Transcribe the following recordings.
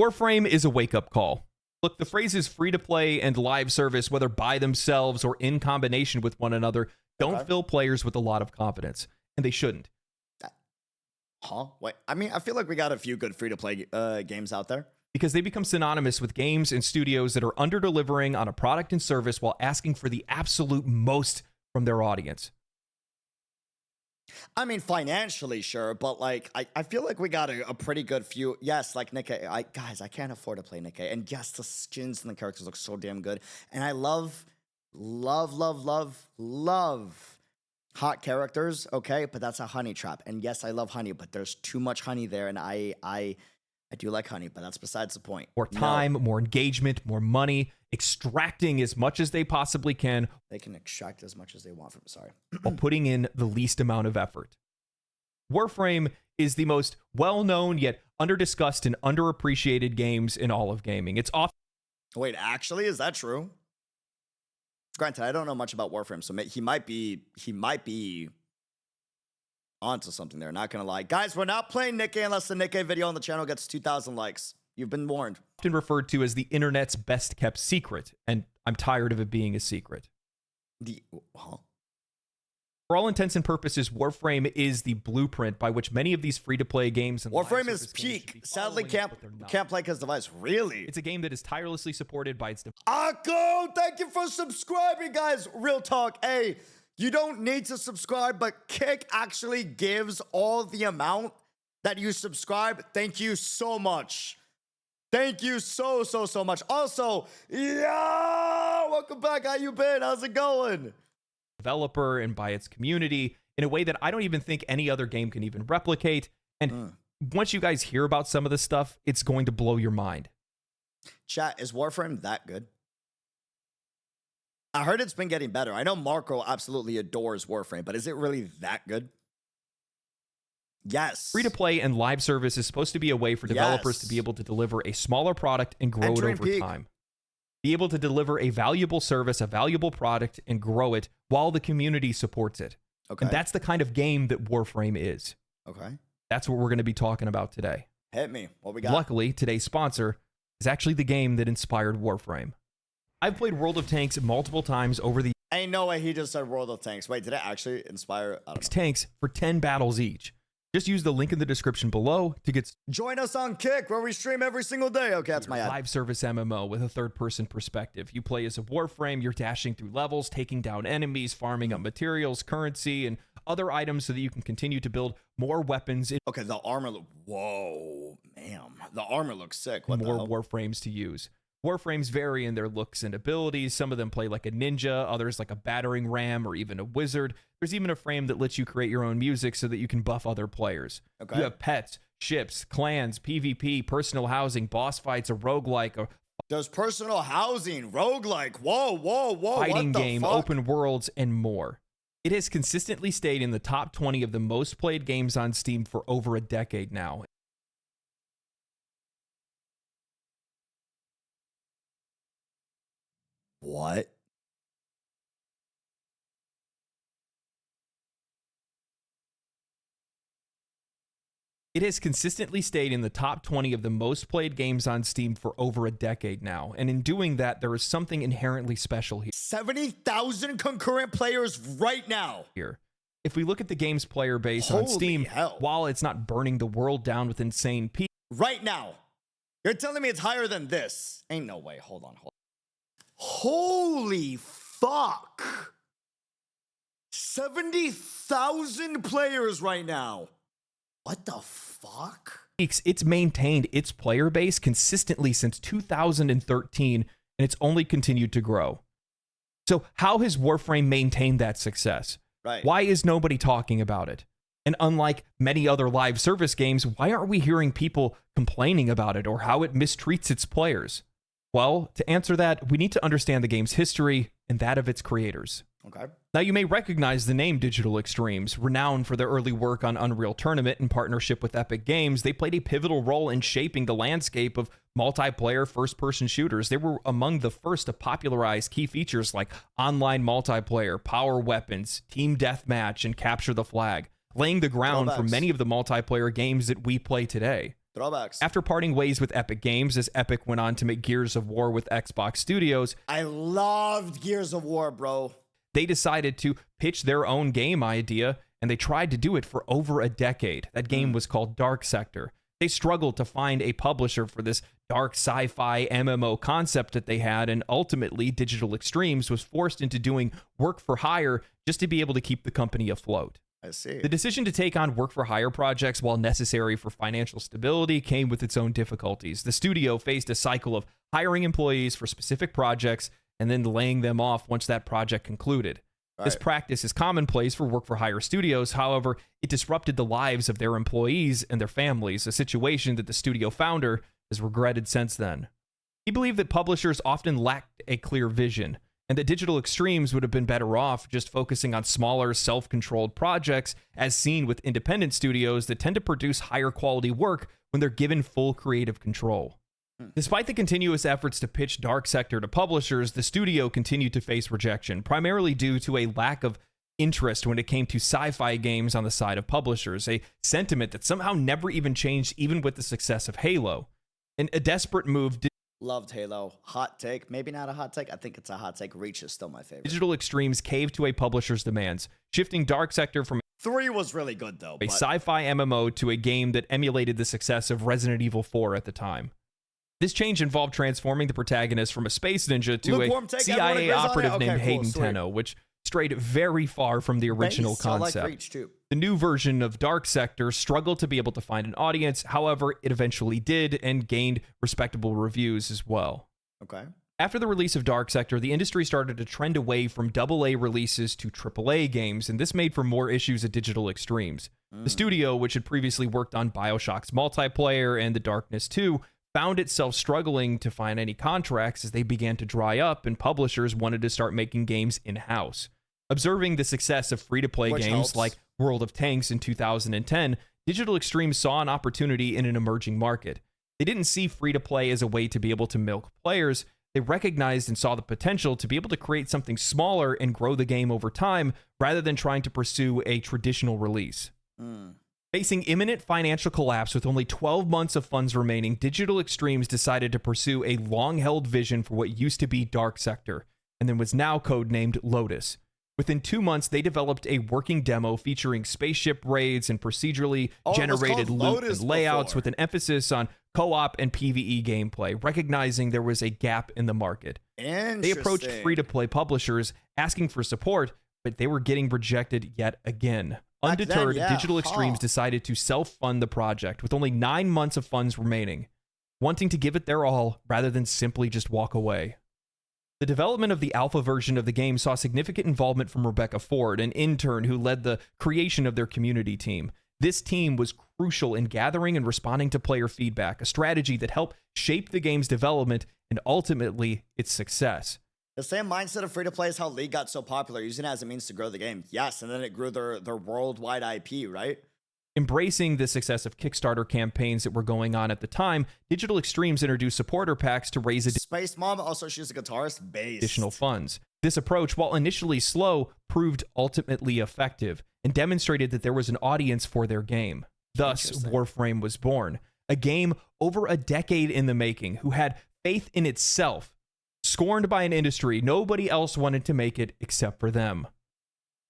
Warframe is a wake-up call. Look, the phrases free-to-play and live service, whether by themselves or in combination with one another, don't fill players with a lot of confidence, and they shouldn't. Huh? Wait, I mean, I feel like we got a few good free-to-play games out there. Because they become synonymous with games and studios that are under-delivering on a product and service while asking for the absolute most from their audience. I mean, financially, sure, but like, I feel like we got a pretty good few. Yes, like Nikkei. Guys, I can't afford to play Nikkei. And yes, the skins and the characters look so damn good. And I love hot characters, okay? But that's a honey trap. And yes, I love honey, but there's too much honey there. And I do like honey, but that's besides the point. More time, more engagement, more money, extracting as much as they possibly can. They can extract as much as they want from, sorry. While putting in the least amount of effort. Warframe is the most well-known yet under-discussed and underappreciated games in all of gaming. It's often... Wait, actually, is that true? Granted, I don't know much about Warframe, so he might be onto something there, not gonna lie. Guys, we're not playing Nikkei unless the Nikkei video on the channel gets 2,000 likes. You've been warned. Often referred to as the internet's best kept secret, and I'm tired of it being a secret. For all intents and purposes, Warframe is the blueprint by which many of these free-to-play games and Warframe is peak. Sadly, can't play because device. Really? It's a game that is tirelessly supported by its... Akko, thank you for subscribing, guys. Real talk. Hey, you don't need to subscribe, but Kick actually gives all the amount that you subscribe. Thank you so much. Thank you so much. Also, yeah, welcome back. How you been? How's it going? Developer and by its community in a way that I don't even think any other game can even replicate. And once you guys hear about some of this stuff, it's going to blow your mind. Chat, is Warframe that good? I heard it's been getting better. I know Marco absolutely adores Warframe, but is it really that good? Yes. Free-to-play and live service is supposed to be a way for developers to be able to deliver a smaller product and grow it over time. Be able to deliver a valuable service, a valuable product, and grow it while the community supports it. Okay. And that's the kind of game that Warframe is. Okay. That's what we're going to be talking about today. Hit me. What we got? Luckily, today's sponsor is actually the game that inspired Warframe. I've played World of Tanks multiple times over the... Ain't no way he just said World of Tanks. Wait, did it actually inspire... I don't know. Tanks for 10 battles each. Just use the link in the description below to get... Join us on Kick, where we stream every single day. Okay, that's my ad. Live service MMO with a third-person perspective. You play as a Warframe, you're dashing through levels, taking down enemies, farming up materials, currency, and other items so that you can continue to build more weapons. Okay, the armor... Whoa, man. The armor looks sick. What more Warframes to use. Warframes vary in their looks and abilities. Some of them play like a ninja, others like a battering ram or even a wizard. There's even a frame that lets you create your own music so that you can buff other players. Okay. You have pets, ships, clans, PvP, personal housing, boss fights, a roguelike. There's personal housing, roguelike. Whoa. Fighting game, open worlds, and more. It has consistently stayed in the top 20 of the most played games on Steam for over a decade now. What? It has consistently stayed in the top 20 of the most played games on Steam for over a decade now, and in doing that, there is something inherently special here. 70,000 concurrent players right now. If we look at the game's player base on Steam, while it's not burning the world down with insane peaks... Right now. You're telling me it's higher than this? Ain't no way. Hold on. Holy fuck. 70,000 players right now. What the fuck? It's maintained its player base consistently since 2013, and it's only continued to grow. So how has Warframe maintained that success? Right. Why is nobody talking about it? And unlike many other live service games, why aren't we hearing people complaining about it or how it mistreats its players? Well, to answer that, we need to understand the game's history and that of its creators. Okay. Now, you may recognize the name Digital Extremes. Renowned for their early work on Unreal Tournament in partnership with Epic Games, they played a pivotal role in shaping the landscape of multiplayer first-person shooters. They were among the first to popularize key features like online multiplayer, power weapons, team deathmatch, and capture the flag, laying the ground for many of the multiplayer games that we play today. Throwbacks. After parting ways with Epic Games, as Epic went on to make Gears of War with Xbox Studios, I loved Gears of War, bro. they decided to pitch their own game idea, and they tried to do it for over a decade. That game was called Dark Sector. They struggled to find a publisher for this dark sci-fi MMO concept that they had, and ultimately Digital Extremes was forced into doing work for hire just to be able to keep the company afloat. I see. The decision to take on work for hire projects, while necessary for financial stability, came with its own difficulties. The studio faced a cycle of hiring employees for specific projects and then laying them off once that project concluded. This practice is commonplace for work for hire studios. However, it disrupted the lives of their employees and their families, a situation that the studio founder has regretted since then. He believed that publishers often lacked a clear vision, and that Digital Extremes would have been better off just focusing on smaller, self-controlled projects, as seen with independent studios that tend to produce higher quality work when they're given full creative control. Despite the continuous efforts to pitch Dark Sector to publishers, the studio continued to face rejection, primarily due to a lack of interest when it came to sci-fi games on the side of publishers, a sentiment that somehow never even changed even with the success of Halo. In a desperate move, Loved Halo. Hot take. Maybe not a hot take. I think it's a hot take. Reach is still my favorite. Digital Extremes caved to a publisher's demands, shifting Dark Sector from 3 was really good, though. a sci-fi MMO to a game that emulated the success of Resident Evil 4 at the time. This change involved transforming the protagonist from a space ninja to Lukewarm a take, CIA operative okay, named cool, Hayden sweet. Tenno, which strayed very far from the original Based, I like concept. Reach, too. The new version of Dark Sector struggled to be able to find an audience. However, it eventually did and gained respectable reviews as well. Okay. After the release of Dark Sector, the industry started to trend away from AA releases to AAA games, and this made for more issues at Digital Extremes. The studio, which had previously worked on BioShock's multiplayer and The Darkness 2, found itself struggling to find any contracts as they began to dry up and publishers wanted to start making games in-house. Observing the success of free-to-play Which games helps. like World of Tanks in 2010, Digital Extremes saw an opportunity in an emerging market. They didn't see free-to-play as a way to be able to milk players. They recognized and saw the potential to be able to create something smaller and grow the game over time rather than trying to pursue a traditional release. Facing imminent financial collapse with only 12 months of funds remaining, Digital Extremes decided to pursue a long-held vision for what used to be Dark Sector, and then was now codenamed Lotus. Within 2 months, they developed a working demo featuring spaceship raids and procedurally generated called loot Lotus and layouts before. with an emphasis on co-op and PvE gameplay, recognizing there was a gap in the market. They approached Interesting. free-to-play publishers asking for support, but they were getting rejected yet again. Back then, Undeterred, yeah, Digital Extremes decided to self-fund the project with only 9 months of funds remaining, wanting to give it their all rather than simply just walk away. The development of the alpha version of the game saw significant involvement from Rebecca Ford, an intern who led the creation of their community team. This team was crucial in gathering and responding to player feedback, a strategy that helped shape the game's development and ultimately its success. The same mindset of free-to-play is how League got so popular, using it as a means to grow the game. Yes, and then it grew their worldwide IP, right? Embracing the success of Kickstarter campaigns that were going on at the time, Digital Extremes introduced supporter packs to raise Space Mom, also she's a guitarist, based. additional funds. This approach, while initially slow, proved ultimately effective and demonstrated that there was an audience for their game. Thus, Warframe was born, a game over a decade in the making, who had faith in itself. Scorned by an industry, nobody else wanted to make it except for them.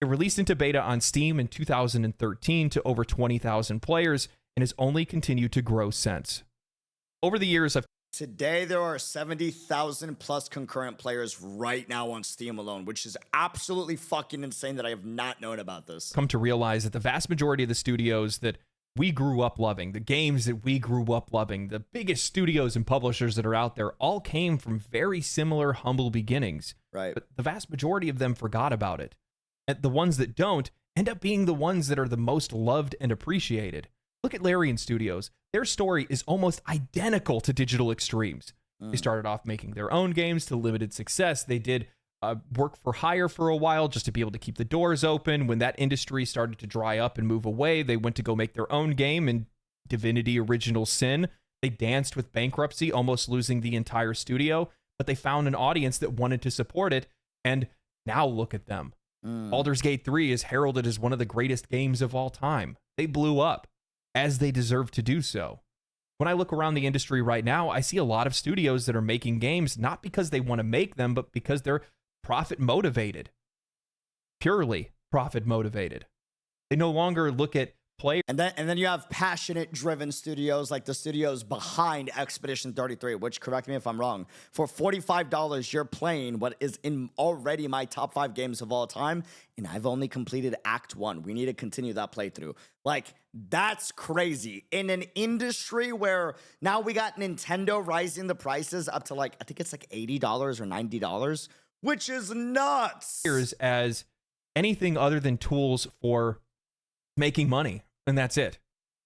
It released into beta on Steam in 2013 to over 20,000 players and has only continued to grow since. Over the years, I've Today, there are 70,000 plus concurrent players right now on Steam alone, which is absolutely fucking insane that I have not known about this. come to realize that the vast majority of the studios that we grew up loving, the games that we grew up loving, the biggest studios and publishers that are out there all came from very similar humble beginnings. Right. But the vast majority of them forgot about it. And the ones that don't end up being the ones that are the most loved and appreciated. Look at Larian Studios. Their story is almost identical to Digital Extremes. They started off making their own games to limited success. They did work for hire for a while just to be able to keep the doors open. When that industry started to dry up and move away, they went to go make their own game in Divinity Original Sin. They danced with bankruptcy, almost losing the entire studio, but they found an audience that wanted to support it, and now look at them. Baldur's Gate 3 is heralded as one of the greatest games of all time. They blew up, as they deserve to do so. When I look around the industry right now, I see a lot of studios that are making games not because they want to make them, but because they're profit motivated. Purely profit motivated. They no longer look at play. And then you have passionate, driven studios like the studios behind Expedition 33, which, correct me if I'm wrong, for $45, you're playing what is in already my top 5 games of all time, and I've only completed Act 1. We need to continue that playthrough. Like, that's crazy. In an industry where now we got Nintendo rising the prices up to like, I think it's like $80 or $90, which is nuts. As anything other than tools for making money. And that's it.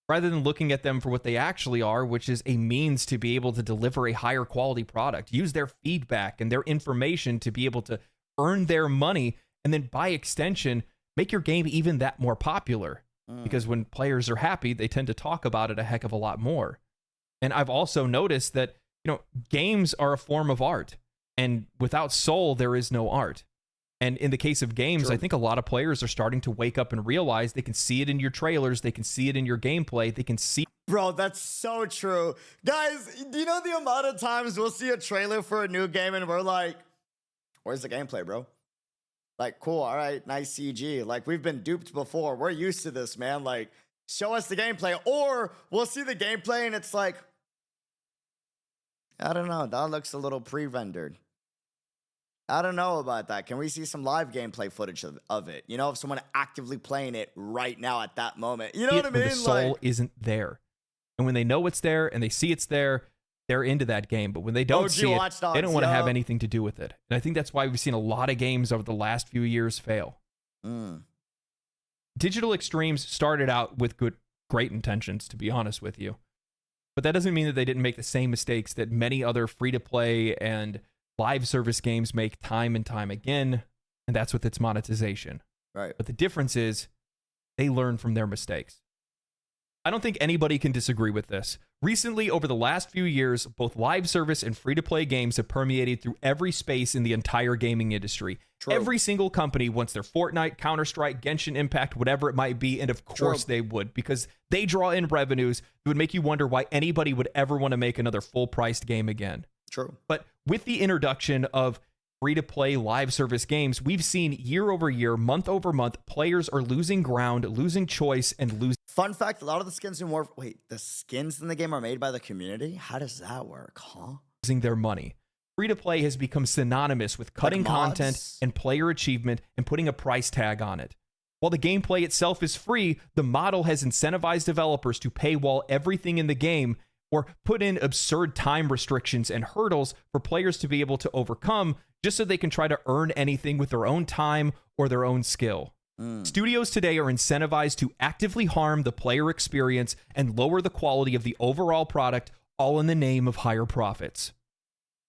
Rather than looking at them for what they actually are, which is a means to be able to deliver a higher quality product, use their feedback and their information to be able to earn their money, and then by extension, make your game even that more popular. Because when players are happy, they tend to talk about it a heck of a lot more. And I've also noticed that, games are a form of art, and without soul, there is no art. And in the case of games, I think a lot of players are starting to wake up and realize they can see it in your trailers, they can see it in your gameplay, they can see. Bro, that's so true. Guys, do you know the amount of times we'll see a trailer for a new game and we're like, where's the gameplay, bro? Like, cool, all right, nice CG. Like, we've been duped before. We're used to this, man. Like, show us the gameplay. Or we'll see the gameplay and it's like, I don't know, that looks a little pre-rendered. I don't know about that. Can we see some live gameplay footage of it? If someone actively playing it right now at that moment. You know what I mean? The soul isn't there. And when they know it's there and they see it's there, they're into that game. But when they don't see it, they don't want to have anything to do with it. And I think that's why we've seen a lot of games over the last few years fail. Digital Extremes started out with great intentions, to be honest with you. But that doesn't mean that they didn't make the same mistakes that many other free-to-play and live service games make time and time again, and that's with its monetization. Right. But the difference is they learn from their mistakes. I don't think anybody can disagree with this. Recently, over the last few years, both live service and free-to-play games have permeated through every space in the entire gaming industry. True. Every single company wants their Fortnite, Counter-Strike, Genshin Impact, whatever it might be, and of course they would, because they draw in revenues that would make you wonder why anybody would ever want to make another full-priced game again. True. But with the introduction of free-to-play live service games, we've seen year over year, month over month, players are losing ground, losing choice, and losing. Fun fact, a lot of the skins in the skins in the game are made by the community? How does that work, huh? Losing their money. Free-to-play has become synonymous with cutting content and player achievement and putting a price tag on it. While the gameplay itself is free, the model has incentivized developers to paywall everything in the game or put in absurd time restrictions and hurdles for players to be able to overcome just so they can try to earn anything with their own time or their own skill. Studios today are incentivized to actively harm the player experience and lower the quality of the overall product, all in the name of higher profits.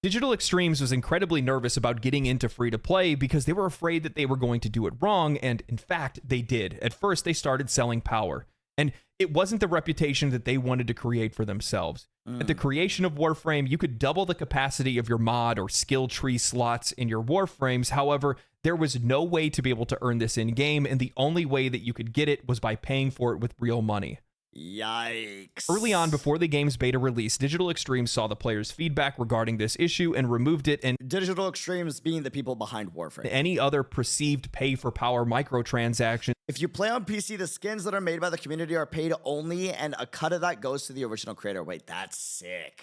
Digital Extremes was incredibly nervous about getting into free-to-play because they were afraid that they were going to do it wrong, and in fact, they did. At first, they started selling power. And it wasn't the reputation that they wanted to create for themselves. At the creation of Warframe, you could double the capacity of your mod or skill tree slots in your Warframes. However, there was no way to be able to earn this in-game, and the only way that you could get it was by paying for it with real money. Yikes. Early on, before the game's beta release, Digital Extremes saw the players' feedback regarding this issue and removed it, and Digital Extremes being the people behind Warframe. Any other perceived pay-for-power microtransactions. If you play on PC, the skins that are made by the community are paid only, and a cut of that goes to the original creator. Wait, that's sick.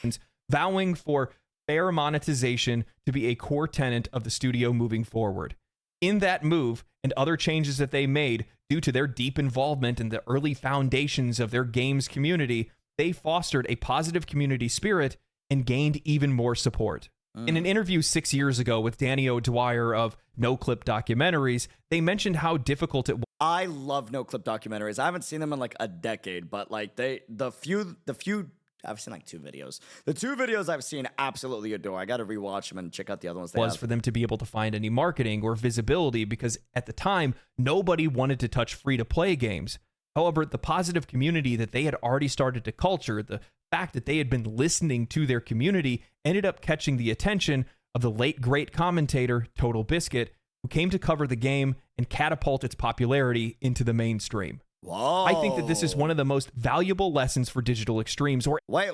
Vowing for fair monetization to be a core tenet of the studio moving forward. In that move, and other changes that they made, due to their deep involvement in the early foundations of their games community, they fostered a positive community spirit and gained even more support. In an interview 6 years ago with Danny O'Dwyer of No Clip Documentaries, they mentioned how difficult it was. I love No Clip Documentaries. I haven't seen them in like a decade, but like the few I've seen like 2 videos. The 2 videos I've seen, absolutely adore. I got to rewatch them and check out the other ones. For them to be able to find any marketing or visibility, because at the time, nobody wanted to touch free-to-play games. However, the positive community that they had already started to culture, the fact that they had been listening to their community, ended up catching the attention of the late great commentator, Total Biscuit, who came to cover the game and catapult its popularity into the mainstream. Whoa. I think that this is one of the most valuable lessons for digital extremes, or Wait.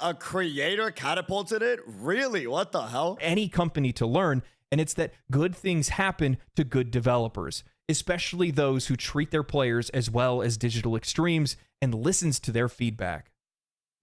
A creator catapulted it? Really? What the hell? any company to learn, and it's that good things happen to good developers, especially those who treat their players as well as digital extremes and listens to their feedback.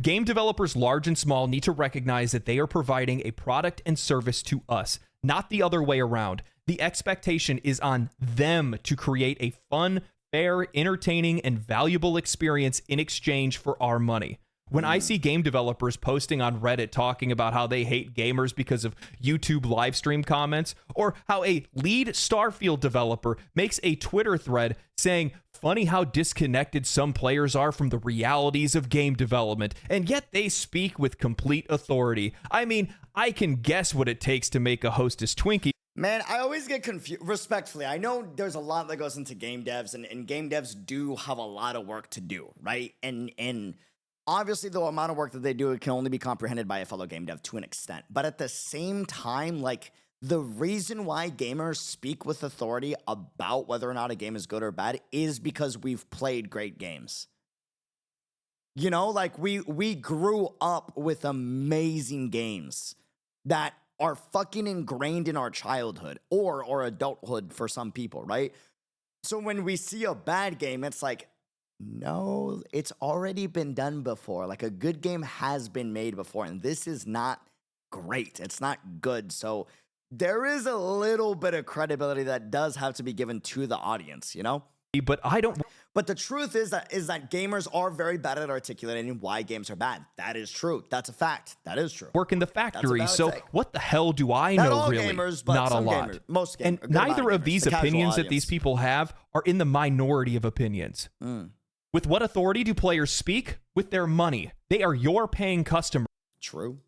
Game developers, large and small, need to recognize that they are providing a product and service to us, not the other way around. The expectation is on them to create a fun, fair, entertaining, and valuable experience in exchange for our money. When I see game developers posting on Reddit talking about how they hate gamers because of YouTube live stream comments, or how a lead Starfield developer makes a Twitter thread saying, "Funny how disconnected some players are from the realities of game development, and yet they speak with complete authority. I mean, I can guess what it takes to make a Hostess Twinkie." Man, I always get confused. Respectfully, I know there's a lot that goes into game devs, and game devs do have a lot of work to do, right? And obviously, the amount of work that they do can only be comprehended by a fellow game dev to an extent. But at the same time, like, the reason why gamers speak with authority about whether or not a game is good or bad is because we've played great games. You know, like, we grew up with amazing games that are fucking ingrained in our childhood or adulthood for some people, right? So when we see a bad game, it's like, no, it's already been done before. Like, a good game has been made before, and this is not great. It's not good. So there is a little bit of credibility that does have to be given to the audience, you know? But I don't. But the truth is that gamers are very bad at articulating why games are bad. That is true. That's a fact. That is true. Work in the factory, so take. what the hell do I Not know, all really? gamers, but Not a some lot. gamers. Most gamers. And neither of these the casual opinions that these audience. people have are in the minority of opinions. With what authority do players speak? With their money. They are your paying customers. True.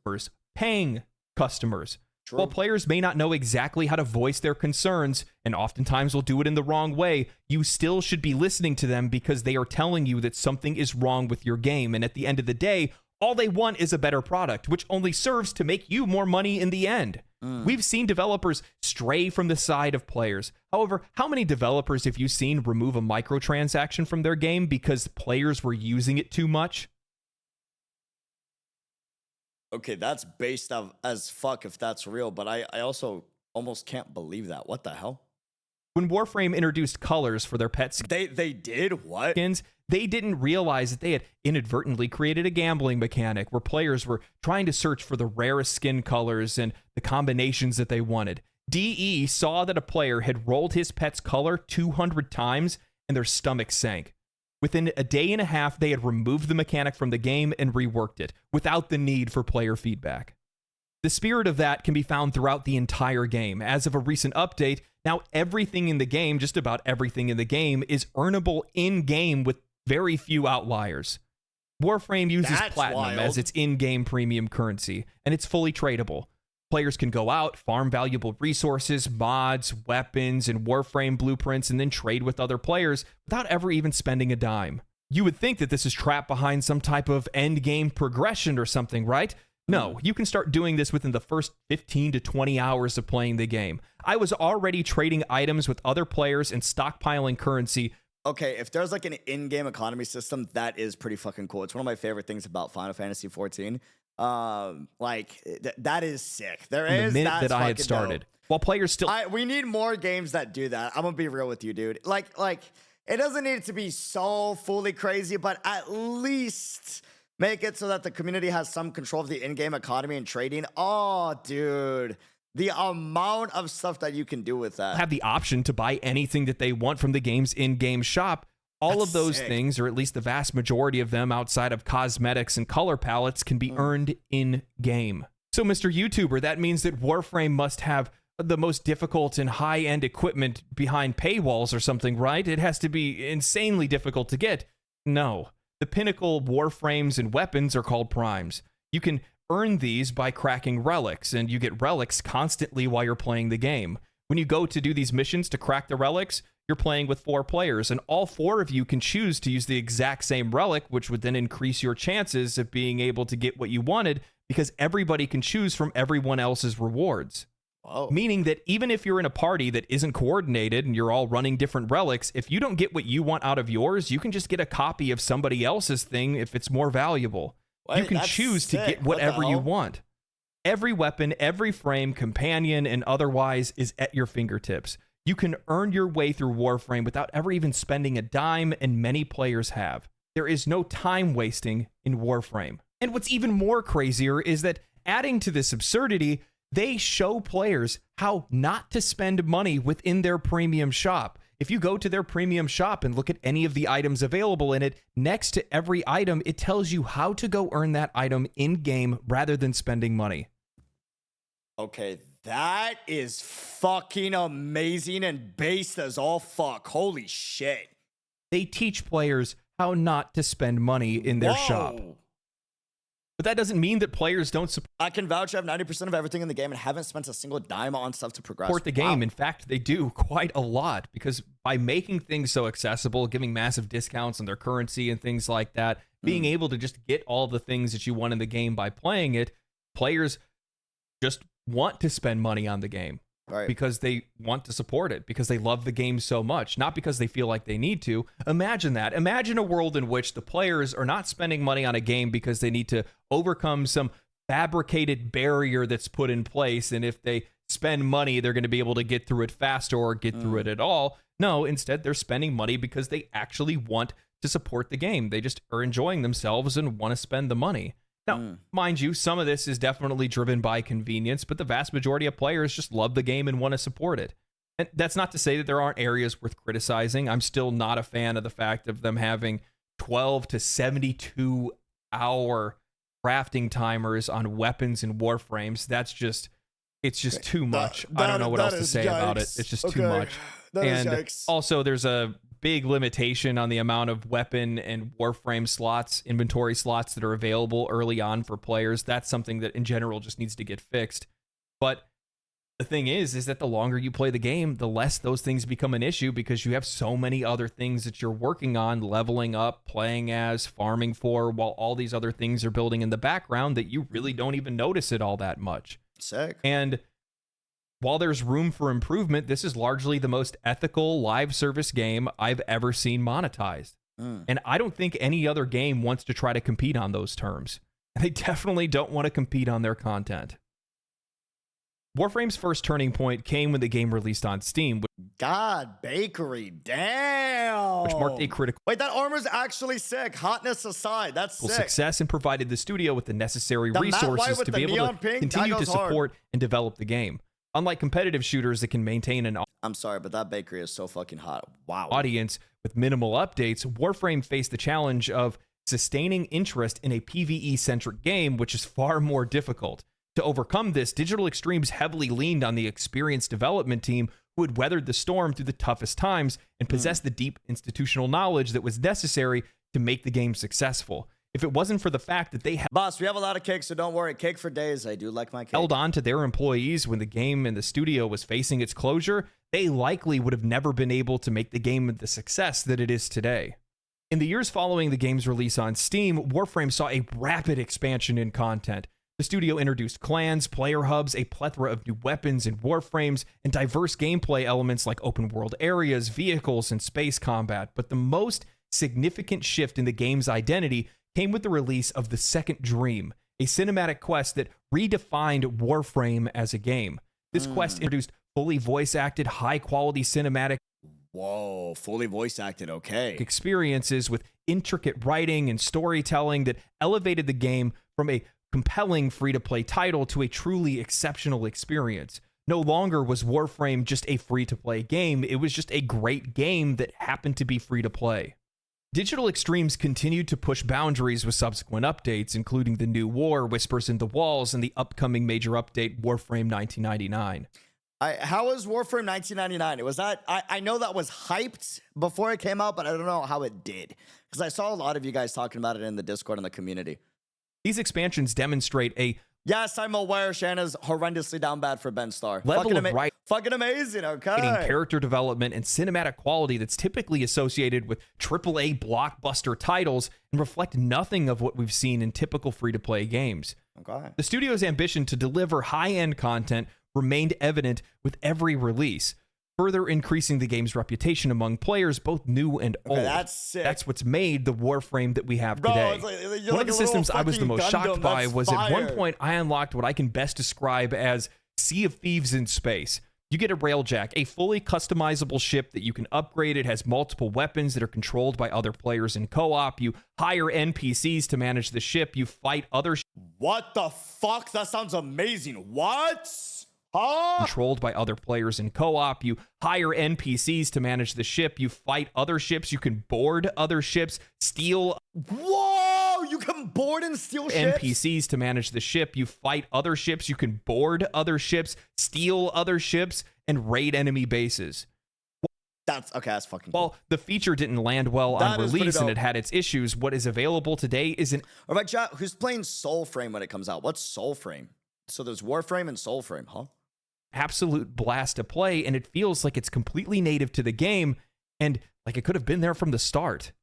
Paying customers. True. While players may not know exactly how to voice their concerns, and oftentimes will do it in the wrong way, you still should be listening to them because they are telling you that something is wrong with your game. And at the end of the day, all they want is a better product, which only serves to make you more money in the end. We've seen developers stray from the side of players. However, how many developers have you seen remove a microtransaction from their game because players were using it too much? Okay, that's based as fuck if that's real, but I also almost can't believe that. What the hell? When Warframe introduced colors for their pet They did what? skins, they didn't realize that they had inadvertently created a gambling mechanic where players were trying to search for the rarest skin colors and the combinations that they wanted. DE saw that a player had rolled his pet's color 200 times and their stomach sank. Within a day and a half, they had removed the mechanic from the game and reworked it without the need for player feedback. The spirit of that can be found throughout the entire game. As of a recent update, now everything in the game, just about everything in the game, is earnable in-game with very few outliers. Warframe uses That's Platinum wild. as its in-game premium currency, and it's fully tradable. Players can go out, farm valuable resources, mods, weapons, and Warframe blueprints, and then trade with other players without ever even spending a dime. You would think that this is trapped behind some type of end-game progression or something, right? No, you can start doing this within the first 15 to 20 hours of playing the game. I was already trading items with other players and stockpiling currency. Okay, if there's like an in-game economy system, that is pretty fucking cool. It's one of my favorite things about Final Fantasy 14. That is sick. There From is the minute that's that I had fucking started. dope. While players still We need more games that do that. I'm gonna be real with you, dude. Like it doesn't need to be so fully crazy, but at least make it so that the community has some control of the in-game economy and trading. Oh, dude. The amount of stuff that you can do with that. have the option to buy anything that they want from the game's in-game shop. All That's of those sick. things, or at least the vast majority of them outside of cosmetics and color palettes, can be earned in-game. So, Mr. YouTuber, that means that Warframe must have the most difficult and high-end equipment behind paywalls or something, right? It has to be insanely difficult to get. No. The pinnacle Warframes and weapons are called primes. You can earn these by cracking relics, and you get relics constantly while you're playing the game. When you go to do these missions to crack the relics, you're playing with 4 players, and all 4 of you can choose to use the exact same relic, which would then increase your chances of being able to get what you wanted, because everybody can choose from everyone else's rewards. Oh. Meaning that even if you're in a party that isn't coordinated and you're all running different relics, if you don't get what you want out of yours, you can just get a copy of somebody else's thing if it's more valuable. Wait, you can that's choose to sick. get What the whatever you hell? want. Every weapon, every frame, companion, and otherwise is at your fingertips. You can earn your way through Warframe without ever even spending a dime, and many players have. There is no time wasting in Warframe. And what's even more crazier is that adding to this absurdity, they show players how not to spend money within their premium shop. If you go to their premium shop and look at any of the items available in it, next to every item, it tells you how to go earn that item in-game rather than spending money. Okay, that is fucking amazing and based as all fuck. Holy shit. They teach players how not to spend money in their shop. But that doesn't mean that players don't support I can vouch I have 90% of everything in the game and haven't spent a single dime on stuff to progress. the game. Wow. In fact, they do quite a lot, because by making things so accessible, giving massive discounts on their currency and things like that, being able to just get all the things that you want in the game by playing it, players just want to spend money on the game. Right. Because they want to support it, because they love the game so much, not because they feel like they need to. Imagine that. Imagine a world in which the players are not spending money on a game because they need to overcome some fabricated barrier that's put in place, and if they spend money, they're going to be able to get through it faster or get through it at all. No, instead, they're spending money because they actually want to support the game. They just are enjoying themselves and want to spend the money. Now, mind you, some of this is definitely driven by convenience, but the vast majority of players just love the game and want to support it. And that's not to say that there aren't areas worth criticizing. I'm still not a fan of the fact of them having 12 to 72 hour crafting timers on weapons and warframes. It's just too much. I don't know what else to say about it. It's just too much. And also, there's a big limitation on the amount of weapon and warframe slots, inventory slots that are available early on for players. That's something that in general just needs to get fixed. But the thing is that the longer you play the game, the less those things become an issue, because you have so many other things that you're working on, leveling up, playing as, farming for, while all these other things are building in the background, that you really don't even notice it all that much. Sick. And while there's room for improvement, this is largely the most ethical live service game I've ever seen monetized. And I don't think any other game wants to try to compete on those terms. They definitely don't want to compete on their content. Warframe's first turning point came when the game released on Steam, God, bakery, damn. which marked a critical Wait, that armor's actually sick. Hotness aside, that's sick. success and provided the studio with the necessary The matte white resources with to the be able neon to pink, continue that to goes hard. support and develop the game. Unlike competitive shooters that can maintain an I'm sorry, but that bakery is so fucking hot. Wow. audience with minimal updates, Warframe faced the challenge of sustaining interest in a PvE-centric game, which is far more difficult. To overcome this, Digital Extremes heavily leaned on the experienced development team who had weathered the storm through the toughest times and possessed the deep institutional knowledge that was necessary to make the game successful. If it wasn't for the fact that they Boss, we have a lot of cake, so don't worry. Cake for days. I do like my cake. held on to their employees when the game and the studio was facing its closure, they likely would have never been able to make the game the success that it is today. In the years following the game's release on Steam, Warframe saw a rapid expansion in content. The studio introduced clans, player hubs, a plethora of new weapons and warframes, and diverse gameplay elements like open world areas, vehicles, and space combat. But the most significant shift in the game's identity came with the release of The Second Dream, a cinematic quest that redefined Warframe as a game. This quest introduced fully voice-acted, high-quality cinematic Whoa, fully voice acted, okay. experiences with intricate writing and storytelling that elevated the game from a compelling free-to-play title to a truly exceptional experience. No longer was Warframe just a free-to-play game, it was just a great game that happened to be free-to-play. Digital Extremes continued to push boundaries with subsequent updates, including the new war, Whispers in the Walls, and the upcoming major update, Warframe 1999. How was Warframe 1999? It was that I know that was hyped before it came out, but I don't know how it did, because I saw a lot of you guys talking about it in the Discord and the community. These expansions demonstrate a Yes, I'm aware Shanna's horrendously down bad for Ben Starr. level of writing, Fucking amazing, okay. character development, and cinematic quality that's typically associated with AAA blockbuster titles and reflect nothing of what we've seen in typical free-to-play games. Okay. The studio's ambition to deliver high-end content remained evident with every release, further increasing the game's reputation among players, both new and old. That's sick. That's what's made the Warframe that we have Bro, today. it's like, you're One like of the a systems little I was the fucking most shocked Gundam. by That's was at one fire. point I unlocked what I can best describe as Sea of Thieves in space. You get a Railjack, a fully customizable ship that you can upgrade. It has multiple weapons that are controlled by other players in co-op. You hire NPCs to manage the ship. You fight other What the fuck? That sounds amazing. What? Huh? controlled by other players in co-op. You hire NPCs to manage the ship. You fight other ships. You can board other ships, steal Whoa! You can board and steal ships? NPCs to manage the ship. You fight other ships. You can board other ships, steal other ships, and raid enemy bases. That's okay. That's fucking cool. While the feature didn't land well That on is pretty release and dope. it had its issues, what is available today is an All right, chat. Who's playing Soulframe when it comes out? What's Soulframe? So there's Warframe and Soulframe, huh? absolute blast to play, and it feels like it's completely native to the game and like it could have been there from the start.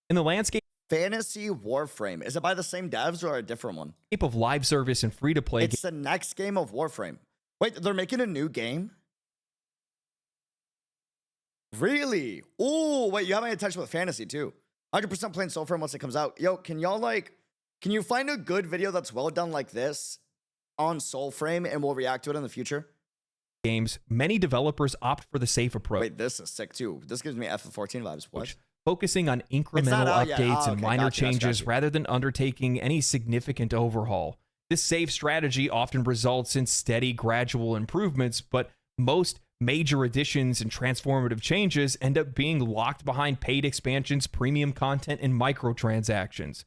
In the landscape Fantasy Warframe. Is it by the same devs or a different one? of live service and free-to-play It's the next game of Warframe. Wait, they're making a new game? Really? Oh, wait, you haven't had touch with Fantasy too. 100% playing Soulframe once it comes out. Yo, can you find a good video that's well done like this on Soulframe and we'll react to it in the future? games, many developers opt for the safe approach, Wait, this is sick too. This gives me FF14 vibes. What? focusing on not incremental out yet. updates Oh, and okay. minor Gotcha, changes gotcha. rather than undertaking any significant overhaul. This safe strategy often results in steady, gradual improvements, but most major additions and transformative changes end up being locked behind paid expansions, premium content, and microtransactions.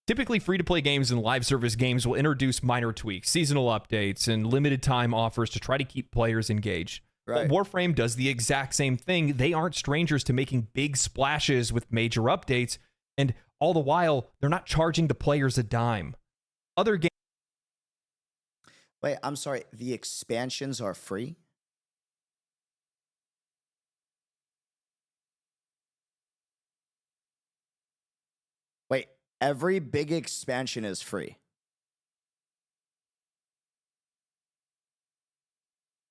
Typically, free-to-play games and live service games will introduce minor tweaks, seasonal updates, and limited time offers to try to keep players engaged. Right. But Warframe does the exact same thing. They aren't strangers to making big splashes with major updates, and all the while, they're not charging the players a dime. Other games Wait, I'm sorry. The expansions are free? Wait, every big expansion is free.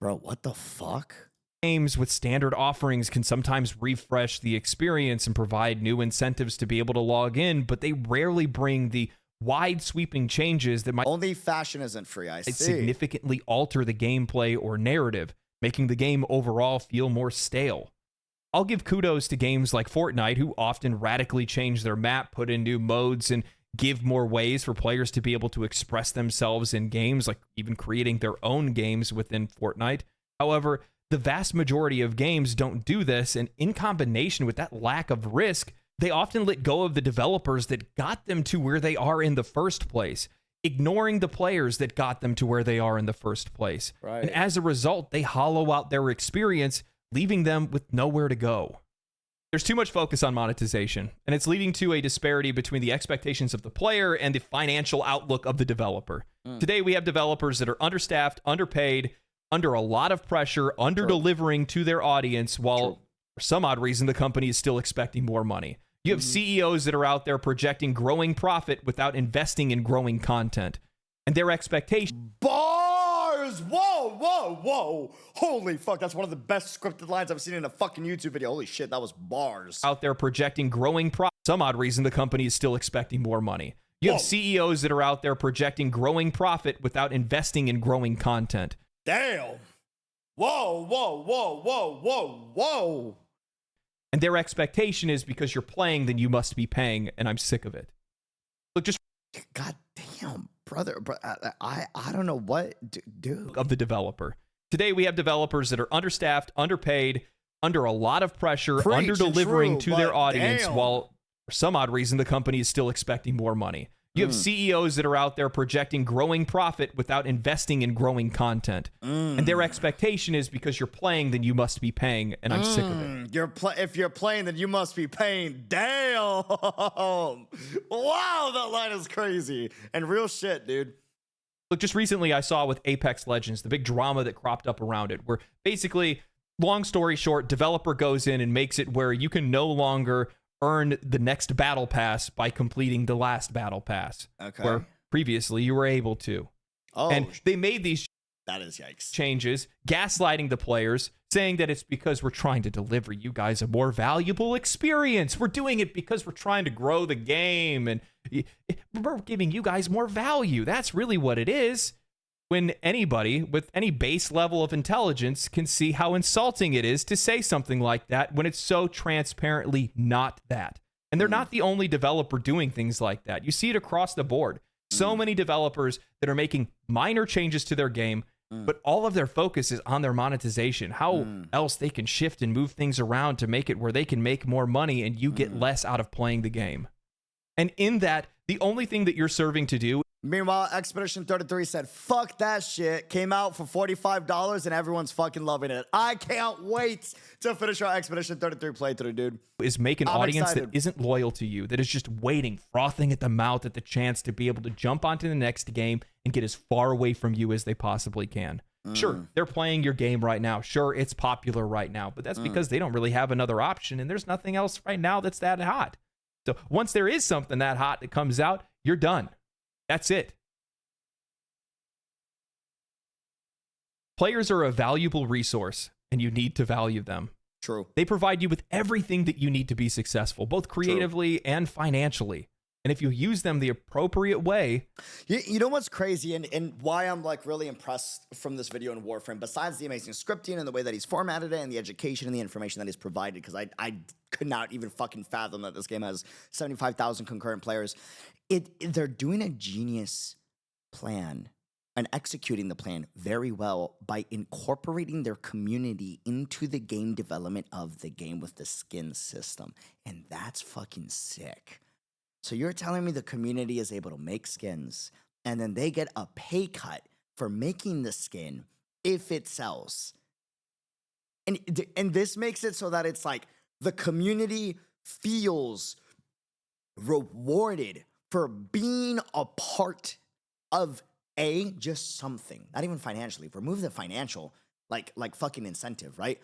Bro, what the fuck? games with standard offerings can sometimes refresh the experience and provide new incentives to be able to log in, but they rarely bring the wide sweeping changes that might Only fashion isn't free, I see. significantly alter the gameplay or narrative, making the game overall feel more stale. I'll give kudos to games like Fortnite, who often radically change their map, put in new modes, and give more ways for players to be able to express themselves in games, like even creating their own games within Fortnite. However, the vast majority of games don't do this, and in combination with that lack of risk, they often let go of the developers that got them to where they are in the first place, ignoring the players that got them to where they are in the first place. Right. And as a result, they hollow out their experience, leaving them with nowhere to go. There's too much focus on monetization, and it's leading to a disparity between the expectations of the player and the financial outlook of the developer. Today, we have developers that are understaffed, underpaid, under a lot of pressure, under-delivering to their audience, while for some odd reason, the company is still expecting more money. You have CEOs that are out there projecting growing profit without investing in growing content. And their expectation Bars! Whoa, whoa, whoa. Holy fuck, that's one of the best scripted lines I've seen in a fucking YouTube video. Holy shit, that was bars. out there projecting growing profit. Some odd reason, the company is still expecting more money. You have Whoa. CEOs that are out there projecting growing profit without investing in growing content. Damn. Whoa, whoa, whoa, whoa, whoa, whoa. And their expectation is because you're playing, then you must be paying, and I'm sick of it. Look, just God damn, brother. I don't know what, dude. of the developer. Today, we have developers that are understaffed, underpaid, under a lot of pressure, Preach, under-delivering true, to their but audience, damn. while for some odd reason, the company is still expecting more money. You have CEOs that are out there projecting growing profit without investing in growing content. And their expectation is because you're playing, then you must be paying, and I'm sick of it. If you're playing, then you must be paying. Damn. Wow, that line is crazy. And real shit, dude. Look, just recently I saw with Apex Legends, the big drama that cropped up around it, where basically, long story short, developer goes in and makes it where you can no longer earn the next battle pass by completing the last battle pass. Okay. Where previously you were able to. Oh, And they made these That is yikes. Changes, gaslighting the players, saying that it's because we're trying to deliver you guys a more valuable experience. We're doing it because we're trying to grow the game and we're giving you guys more value. That's really what it is. When anybody with any base level of intelligence can see how insulting it is to say something like that when it's so transparently not that. And they're not the only developer doing things like that. You see it across the board. So many developers that are making minor changes to their game, but all of their focus is on their monetization. How else they can shift and move things around to make it where they can make more money and you get less out of playing the game. And in that, the only thing that you're serving to do. Meanwhile, Expedition 33 said, fuck that shit. Came out for $45 and everyone's fucking loving it. I can't wait to finish our Expedition 33 playthrough, dude. Is make an audience excited. that isn't loyal to you, that is just waiting, frothing at the mouth at the chance to be able to jump onto the next game and get as far away from you as they possibly can. Sure, they're playing your game right now. Sure, it's popular right now, but that's because they don't really have another option and there's nothing else right now that's that hot. So once there is something that hot that comes out, you're done. That's it. Players are a valuable resource, and you need to value them. True. They provide you with everything that you need to be successful, both creatively and financially. And if you use them the appropriate way... You know what's crazy and why I'm like really impressed from this video in Warframe, besides the amazing scripting and the way that he's formatted it and the education and the information that he's provided, because I could not even fucking fathom that this game has 75,000 concurrent players. They're doing a genius plan and executing the plan very well by incorporating their community into the game development of the game with the skin system. And that's fucking sick. So you're telling me the community is able to make skins and then they get a pay cut for making the skin if it sells. And this makes it so that it's like the community feels rewarded for being a part of just something, not even financially. Remove the financial, like fucking incentive, right?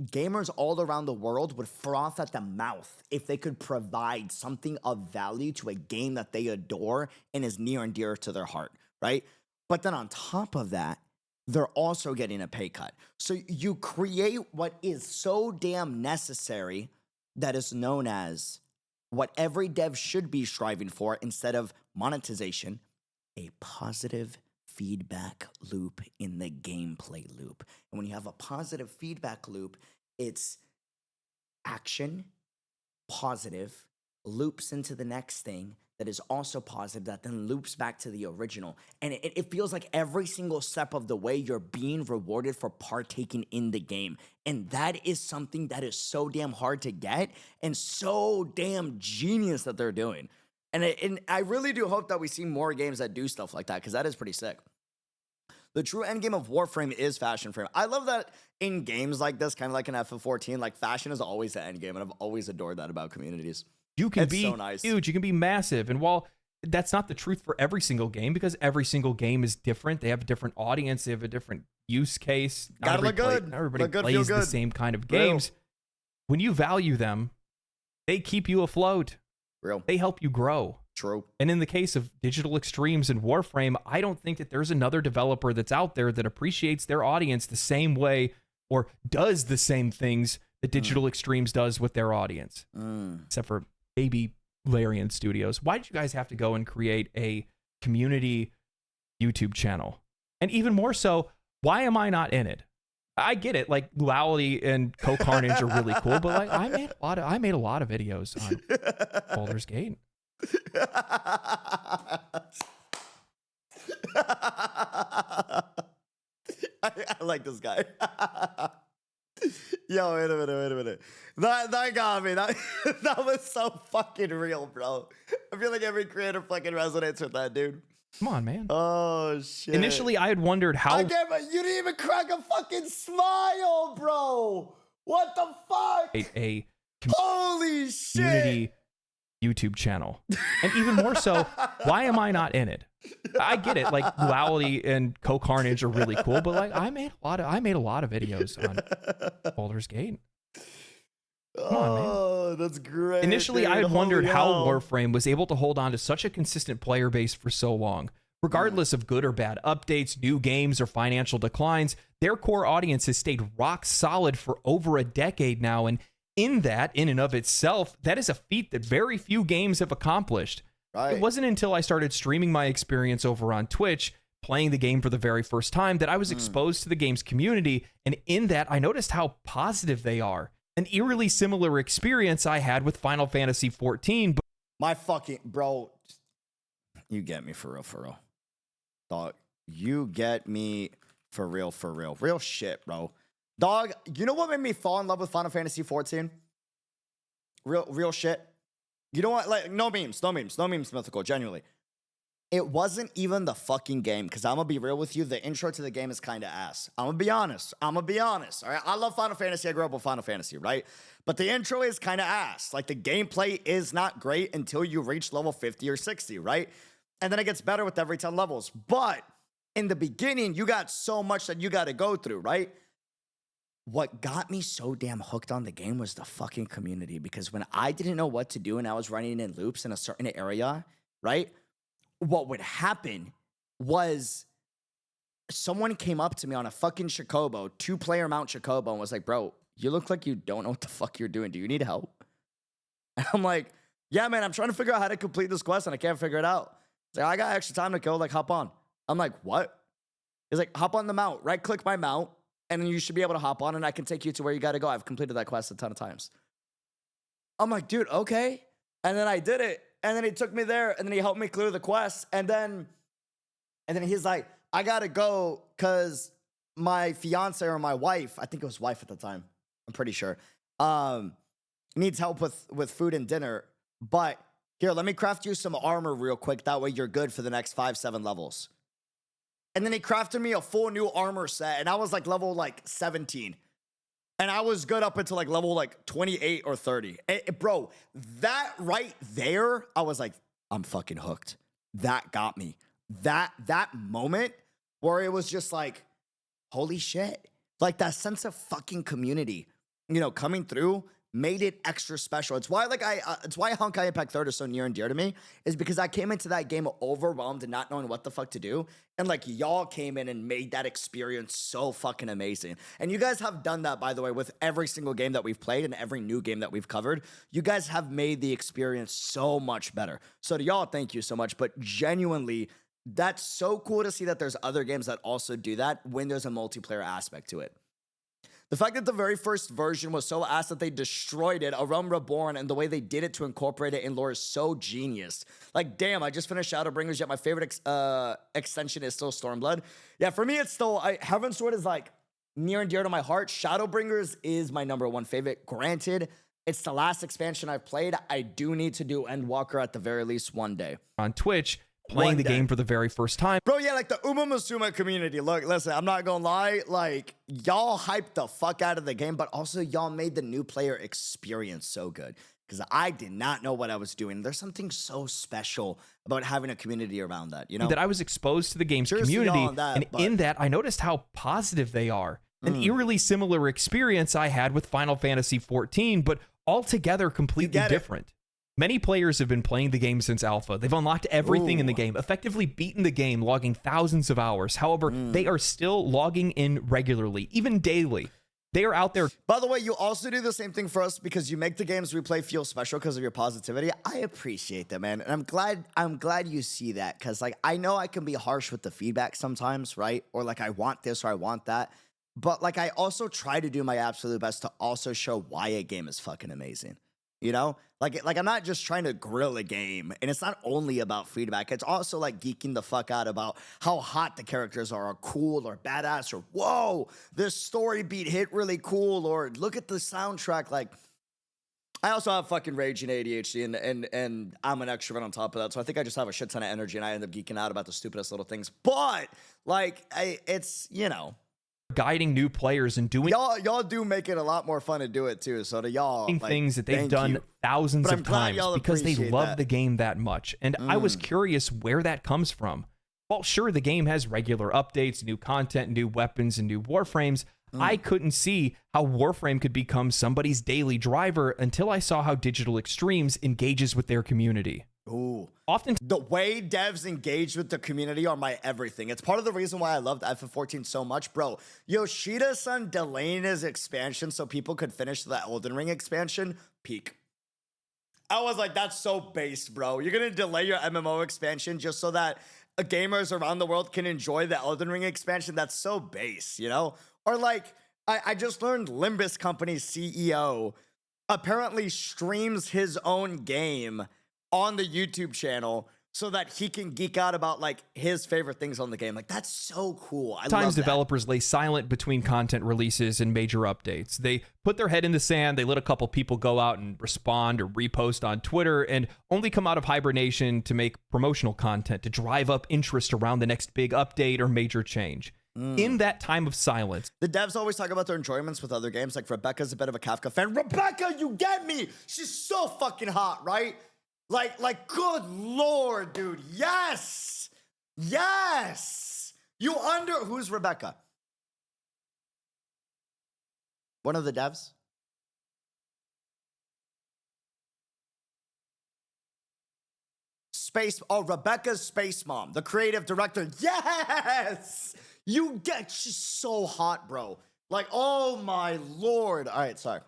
Gamers all around the world would froth at the mouth if they could provide something of value to a game that they adore and is near and dear to their heart, right? But then on top of that, they're also getting a pay cut. So you create what is so damn necessary that is known as what every dev should be striving for instead of monetization, a positive feedback loop in the gameplay loop. And when you have a positive feedback loop, it's action, positive, loops into the next thing that is also positive, that then loops back to the original. And it feels like every single step of the way you're being rewarded for partaking in the game. And that is something that is so damn hard to get and so damn genius that they're doing. And I really do hope that we see more games that do stuff like that, because that is pretty sick. The true endgame of Warframe is fashion frame. I love that in games like this, kind of like in FF14, like fashion is always the endgame, and I've always adored that about communities. You can It's be so nice. huge, you can be massive. And while that's not the truth for every single game, because every single game is different, they have a different audience, they have a different use case. Gotta look good. Not everybody Look good, plays feel the good. same kind of Real. games. When you value them, they keep you afloat. Real. They help you grow. True. And in the case of Digital Extremes and Warframe, I don't think that there's another developer that's out there that appreciates their audience the same way or does the same things that Digital Extremes does with their audience. Except for maybe Larian Studios. Why did you guys have to go and create a community YouTube channel? And even more so, why am I not in it? I get it, like Duality and Co-Carnage are really cool, but like I made a lot of videos on Baldur's Gate. I like this guy. Yo, wait a minute. That got me. That was so fucking real, bro. I feel like every creator fucking resonates with that, dude. Come on, man. Oh, shit. Initially, I had wondered how... You didn't even crack a fucking smile, bro. What the fuck? A Holy shit. community YouTube channel. And even more so, why am I not in it? I get it, like Duality and Co-Carnage are really cool, but like I made a lot of videos on Baldur's Gate. Come on, man. Oh, that's great. Initially, dude. I had wondered Holy how hell. Warframe was able to hold on to such a consistent player base for so long. Regardless of good or bad updates, new games, or financial declines, their core audience has stayed rock solid for over a decade now. And in and of itself, that is a feat that very few games have accomplished. Right. It wasn't until I started streaming my experience over on Twitch, playing the game for the very first time, that I was exposed to the game's community. And in that, I noticed how positive they are. An eerily similar experience I had with Final Fantasy XIV. But my fucking bro, you get me for real. Dog, you get me for real. Real shit, bro. Dog, you know what made me fall in love with Final Fantasy XIV? Real shit. You know what? Like, no memes, Mythical, genuinely. It wasn't even the fucking game, because I'm gonna be real with you. The intro to the game is kind of ass. I'm gonna be honest. All right, I love Final Fantasy. I grew up with Final Fantasy, right? But the intro is kind of ass. Like, the gameplay is not great until you reach level 50 or 60, right? And then it gets better with every 10 levels. But in the beginning, you got so much that you got to go through, right? What got me so damn hooked on the game was the fucking community, because when I didn't know what to do and I was running in loops in a certain area, right? What would happen was someone came up to me on a fucking Chocobo, 2-player Mount Chocobo, and was like, bro, you look like you don't know what the fuck you're doing. Do you need help? And I'm like, yeah, man, I'm trying to figure out how to complete this quest and I can't figure it out. He's like, I got extra time to kill, like, hop on. I'm like, what? He's like, hop on the mount, right click my mount, and then you should be able to hop on and I can take you to where you got to go. I've completed that quest a ton of times. I'm like, dude, okay. And then I did it. And then he took me there and then he helped me clear the quest. And then he's like, I got to go because my fiance or my wife, I think it was wife at the time, I'm pretty sure, needs help with food and dinner. But here, let me craft you some armor real quick. That way you're good for the next 5-7 levels. And then he crafted me a full new armor set. And I was like level like 17. And I was good up until like level like 28 or 30. Bro, that right there, I was like, I'm fucking hooked. That got me. That moment where it was just like, holy shit. Like that sense of fucking community, you know, coming through made it extra special. It's why it's why Honkai Impact 3 is so near and dear to me, is because I came into that game overwhelmed and not knowing what the fuck to do. And like y'all came in and made that experience so fucking amazing. And you guys have done that, by the way, with every single game that we've played and every new game that we've covered. You guys have made the experience so much better. So to y'all, thank you so much. But genuinely, that's so cool to see that there's other games that also do that when there's a multiplayer aspect to it. The fact that the very first version was so ass that they destroyed it, A Realm Reborn, and the way they did it to incorporate it in lore is so genius. Like, damn, I just finished Shadowbringers, yet my favorite extension is still Stormblood. Yeah, for me, it's still, Heavensward is like near and dear to my heart. Shadowbringers is my #1 favorite. Granted, it's the last expansion I've played. I do need to do Endwalker at the very least one day. On Twitch, playing the game for the very first time. Bro, yeah, like the Umamusuma community. Look, listen, I'm not gonna lie. Like, y'all hyped the fuck out of the game, but also y'all made the new player experience so good. Because I did not know what I was doing. There's something so special about having a community around that, you know? That I was exposed to the game's community, in that, I noticed how positive they are. An eerily similar experience I had with Final Fantasy XIV, but altogether completely different. Many players have been playing the game since alpha. They've unlocked everything in the game, effectively beaten the game, logging thousands of hours. However, they are still logging in regularly, even daily. They are out there. By the way, you also do the same thing for us because you make the games we play feel special because of your positivity. I appreciate that, man. And I'm glad you see that, because like I know I can be harsh with the feedback sometimes, right? Or like I want this or I want that. But like I also try to do my absolute best to also show why a game is fucking amazing. You know, like I'm not just trying to grill a game, and it's not only about feedback. It's also like geeking the fuck out about how hot the characters are, or cool, or badass, or whoa, this story beat hit really cool, or look at the soundtrack. Like, I also have fucking rage and ADHD, and I'm an extrovert on top of that, so I think I just have a shit ton of energy, and I end up geeking out about the stupidest little things. But like, it's, you know, guiding new players and doing y'all do make it a lot more fun to do it too. So to y'all, like, things that they've done thousands of times because they love the game that much. And I was curious where that comes from. Well, sure, the game has regular updates, new content, new weapons, and new Warframes. I couldn't see how Warframe could become somebody's daily driver until I saw how Digital Extremes engages with their community. Ooh. Often The way devs engage with the community are my everything. It's part of the reason why I loved FF14 so much, bro. Yoshida-san delaying his expansion so people could finish the Elden Ring expansion, peak. I was like, that's so base, bro. You're gonna delay your MMO expansion just so that gamers around the world can enjoy the Elden Ring expansion? That's so base, you know? Or like, I just learned Limbus Company's CEO apparently streams his own game on the YouTube channel so that he can geek out about like his favorite things on the game. Like, that's so cool. I love Sometimes that. developers lay silent between content releases and major updates. They put their head in the sand, they let a couple people go out and respond or repost on Twitter, and only come out of hibernation to make promotional content to drive up interest around the next big update or major change. In that time of silence, The devs always talk about their enjoyments with other games. Like, Rebecca's a bit of a Kafka fan. Rebecca, you get me? She's so fucking hot, right? Like, good lord, dude. Yes. Yes. Who's Rebecca? One of the devs? Rebecca's Space Mom, the creative director. Yes. She's so hot, bro. Like, oh my lord. All right, sorry.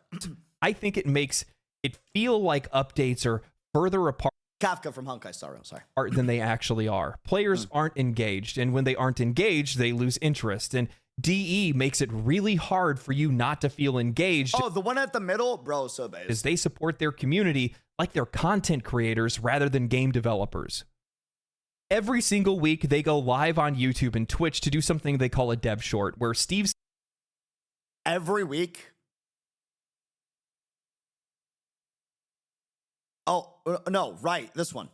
I think it makes it feel like updates are further apart Kafka from Honkai Star Rail, sorry. than they actually are. Players aren't engaged, and when they aren't engaged, they lose interest. And DE makes it really hard for you not to feel engaged. Oh, the one at the middle? Bro, so base. As they support their community like they're content creators rather than game developers. Every single week, they go live on YouTube and Twitch to do something they call a dev short, where Steve's Every week? Oh, no, right, this one.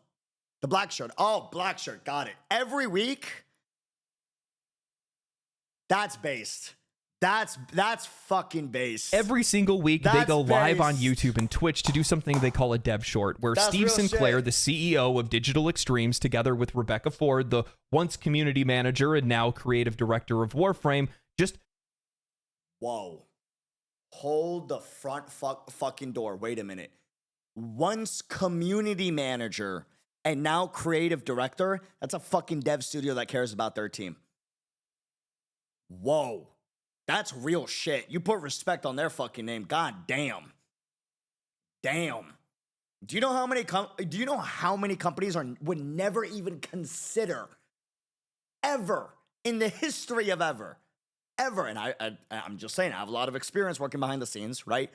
The black shirt. Oh, black shirt, got it. Every week? That's based. That's fucking based. Every single week, they That's go live on based. YouTube and Twitch to do something they call a dev short, where That's Steve real Sinclair, shit. the CEO of Digital Extremes, together with Rebecca Ford, the once community manager and now creative director of Warframe, just Whoa. Hold the front fucking door. Wait a minute. Once community manager and now creative director, that's a fucking dev studio that cares about their team. Whoa. That's real shit. You put respect on their fucking name. God damn. Damn. Do you know how many companies would never even consider ever in the history of ever, and I'm just saying, I have a lot of experience working behind the scenes, right?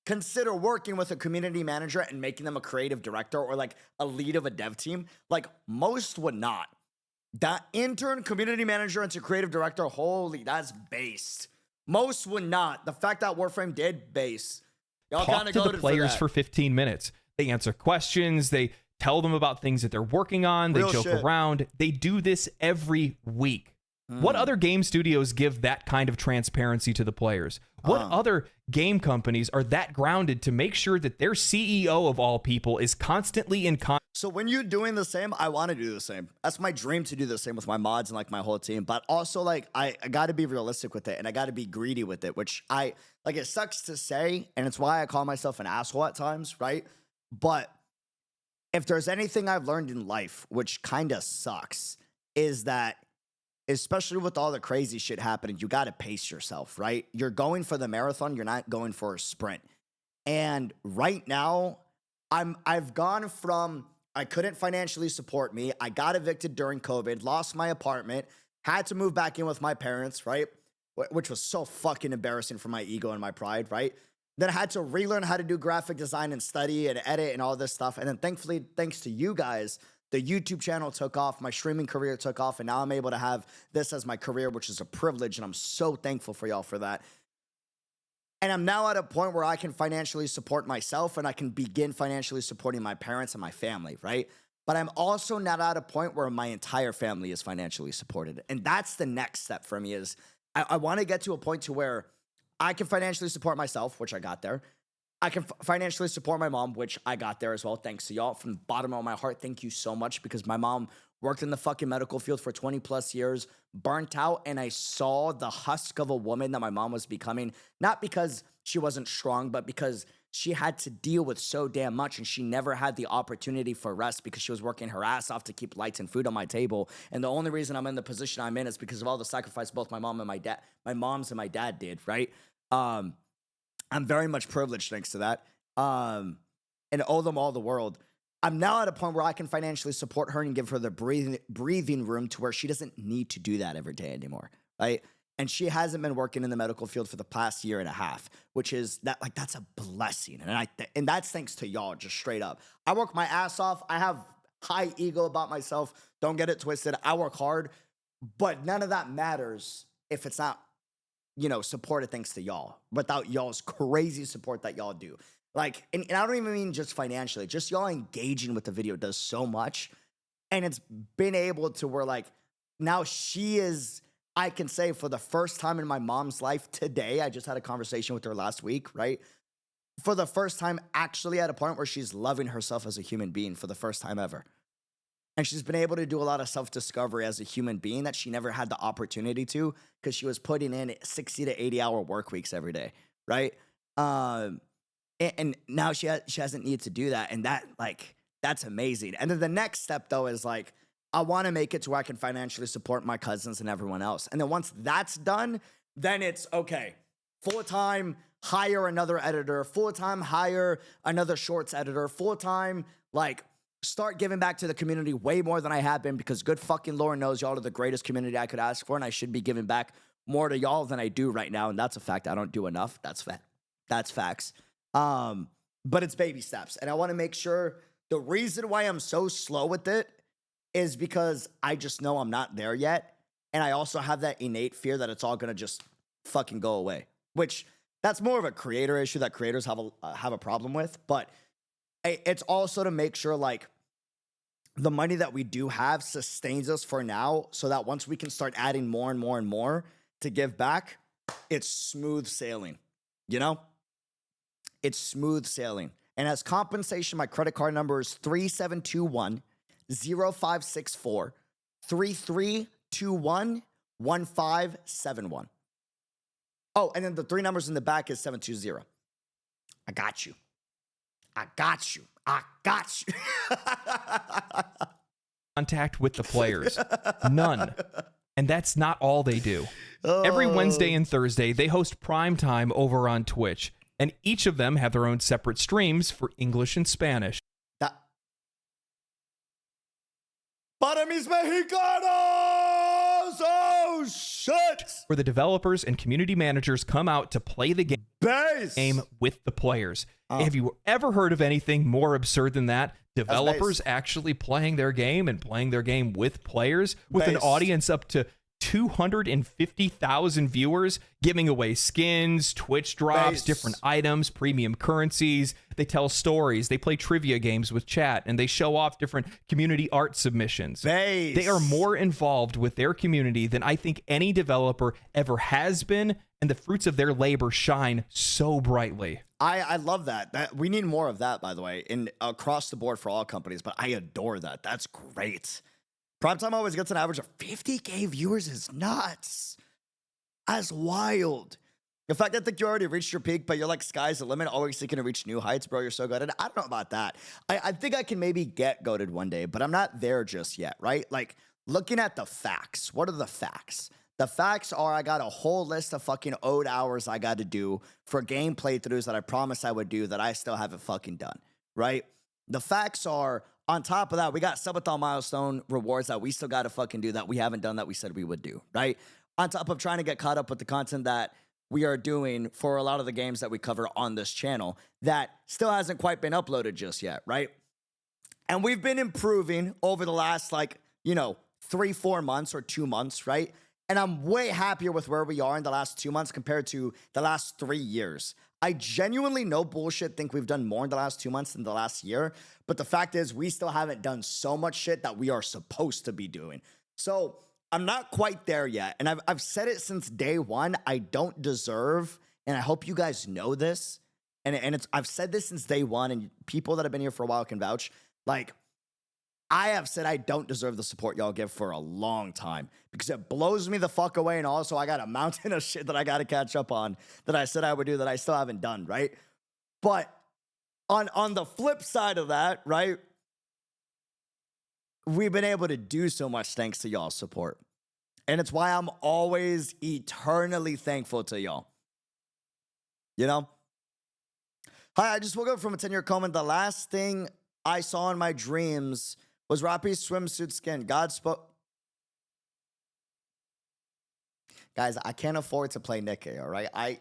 Consider working with a community manager and making them a creative director or like a lead of a dev team. Like, most would not. That intern, community manager into creative director, holy, that's based. Most would not. The fact that Warframe did, base. Y'all talk kind of to go the players that. for 15 minutes. They answer questions. They tell them about things that they're working on. They Real joke shit. around. They do this every week. What other game studios give that kind of transparency to the players? What other game companies are that grounded to make sure that their CEO of all people is constantly in contact? So when you're doing the same, I want to do the same. That's my dream, to do the same with my mods and like my whole team. But also, like, I got to be realistic with it and I got to be greedy with it, which it sucks to say. And it's why I call myself an asshole at times, right? But if there's anything I've learned in life, which kind of sucks, is that especially with all the crazy shit happening, you got to pace yourself, right? You're going for the marathon. You're not going for a sprint. And right now, I've gone from, I couldn't financially support me. I got evicted during COVID, lost my apartment, had to move back in with my parents, right? Which was so fucking embarrassing for my ego and my pride, right? Then I had to relearn how to do graphic design and study and edit and all this stuff. And then thankfully, thanks to you guys, the YouTube channel took off, my streaming career took off, and now I'm able to have this as my career, which is a privilege, and I'm so thankful for y'all for that. And I'm now at a point where I can financially support myself and I can begin financially supporting my parents and my family, right? But I'm also not at a point where my entire family is financially supported. And that's the next step for me is I want to get to a point to where I can financially support myself, which I got there. I can financially support my mom, which I got there as well. Thanks to y'all from the bottom of my heart. Thank you so much, because my mom worked in the fucking medical field for 20 plus years, burnt out, and I saw the husk of a woman that my mom was becoming, not because she wasn't strong, but because she had to deal with so damn much, and she never had the opportunity for rest because she was working her ass off to keep lights and food on my table. And the only reason I'm in the position I'm in is because of all the sacrifice both my mom's and my dad did, right? I'm very much privileged thanks to that. And owe them all the world. I'm now at a point where I can financially support her and give her the breathing room to where she doesn't need to do that every day anymore, right? And she hasn't been working in the medical field for the past year and a half, which is that's a blessing. And that's thanks to y'all, just straight up. I work my ass off. I have high ego about myself. Don't get it twisted. I work hard, but none of that matters if it's not, supported thanks to y'all. Without y'all's crazy support that y'all do. Like, and I don't even mean just financially, just y'all engaging with the video does so much. And it's been able to where now she is, I can say for the first time in my mom's life today, I just had a conversation with her last week, right? For the first time, actually at a point where she's loving herself as a human being for the first time ever. And she's been able to do a lot of self-discovery as a human being that she never had the opportunity to because she was putting in 60 to 80 hour work weeks every day, right? And now she hasn't needed to do that. And that's amazing. And then the next step though is I want to make it to where I can financially support my cousins and everyone else. And then once that's done, then it's okay. Full-time, hire another editor, full-time, hire another shorts editor, full-time, start giving back to the community way more than I have been because good fucking Lord knows y'all are the greatest community I could ask for. And I should be giving back more to y'all than I do right now. And that's a fact. I don't do enough. That's facts. But it's baby steps. And I want to make sure the reason why I'm so slow with it is because I just know I'm not there yet. And I also have that innate fear that it's all going to just fucking go away, which that's more of a creator issue that creators have a problem with. But it's also to make sure the money that we do have sustains us for now so that once we can start adding more and more and more to give back, it's smooth sailing, It's smooth sailing. And as compensation, my credit card number is 3721 0564 3321 1571. Oh, and then the three numbers in the back is 720. I got you. Contact with the players. None. And that's not all they do. Every Wednesday and Thursday, they host prime time over on Twitch. And each of them have their own separate streams for English and Spanish. Para mis mexicanos! Oh, shit! Where the developers and community managers come out to play the game with the players. Have you ever heard of anything more absurd than that? Developers actually playing their game and playing their game with players with an audience up to 250,000 viewers, giving away skins, Twitch drops, different items, premium currencies. They tell stories. They play trivia games with chat, and they show off different community art submissions. They are more involved with their community than I think any developer ever has been, and the fruits of their labor shine so brightly. I love that. We need more of that, by the way, across the board for all companies, but I adore that. That's great. Primetime always gets an average of 50K viewers is nuts. That's wild. In fact, I think you already reached your peak, but you're sky's the limit, always seeking to reach new heights, bro. You're so good at it. I don't know about that. I think I can maybe get goated one day, but I'm not there just yet, right? Looking at the facts, what are the facts? The facts are I got a whole list of fucking owed hours I got to do for game playthroughs that I promised I would do that I still haven't fucking done, right? The facts are, on top of that, we got subathon milestone rewards that we still got to fucking do that we haven't done that we said we would do, right? On top of trying to get caught up with the content that we are doing for a lot of the games that we cover on this channel that still hasn't quite been uploaded just yet, right? And we've been improving over the last 3-4 months or 2 months, right? And I'm way happier with where we are in the last 2 months compared to the last 3 years. I genuinely, no bullshit, think we've done more in the last 2 months than the last year. But the fact is, we still haven't done so much shit that we are supposed to be doing. So I'm not quite there yet. And I've said it since day one. I don't deserve, and I hope you guys know this. And I've said this since day one, and people that have been here for a while can vouch. I have said I don't deserve the support y'all give for a long time because it blows me the fuck away. And also, I got a mountain of shit that I got to catch up on that I said I would do that I still haven't done, right? But on the flip side of that, right, we've been able to do so much thanks to y'all's support. And it's why I'm always eternally thankful to y'all. You know? Hi, I just woke up from a 10-year coma. The last thing I saw in my dreams was Rappy's swimsuit skin. God spoke. Guys, I can't afford to play Nikkei, all right? I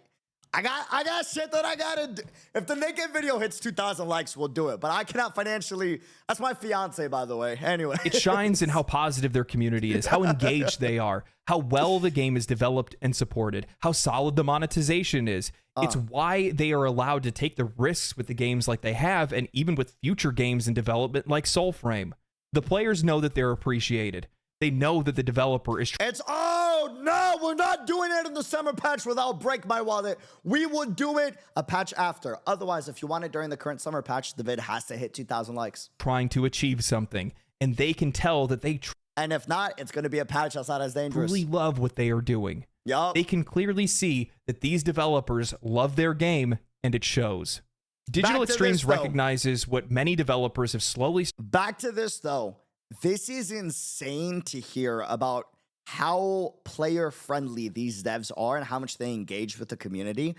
got shit that I gotta do. If the Nikkei video hits 2,000 likes, we'll do it. But I cannot financially. That's my fiance, by the way. Anyway. It shines in how positive their community is, how engaged they are, how well the game is developed and supported, how solid the monetization is. It's why they are allowed to take the risks with the games like they have, and even with future games in development like Soulframe. The players know that they're appreciated. They know that the developer is. Oh no, we're not doing it in the summer patch without break my wallet. We will do it a patch after. Otherwise, if you want it during the current summer patch, the vid has to hit 2,000 likes. Trying to achieve something, and they can tell that they and if not, it's going to be a patch that's not as dangerous. Truly love what they are doing. Yup. They can clearly see that these developers love their game, and it shows. Digital Extremes recognizes what many developers have slowly. Back to this though. This is insane to hear about how player-friendly these devs are and how much they engage with the community.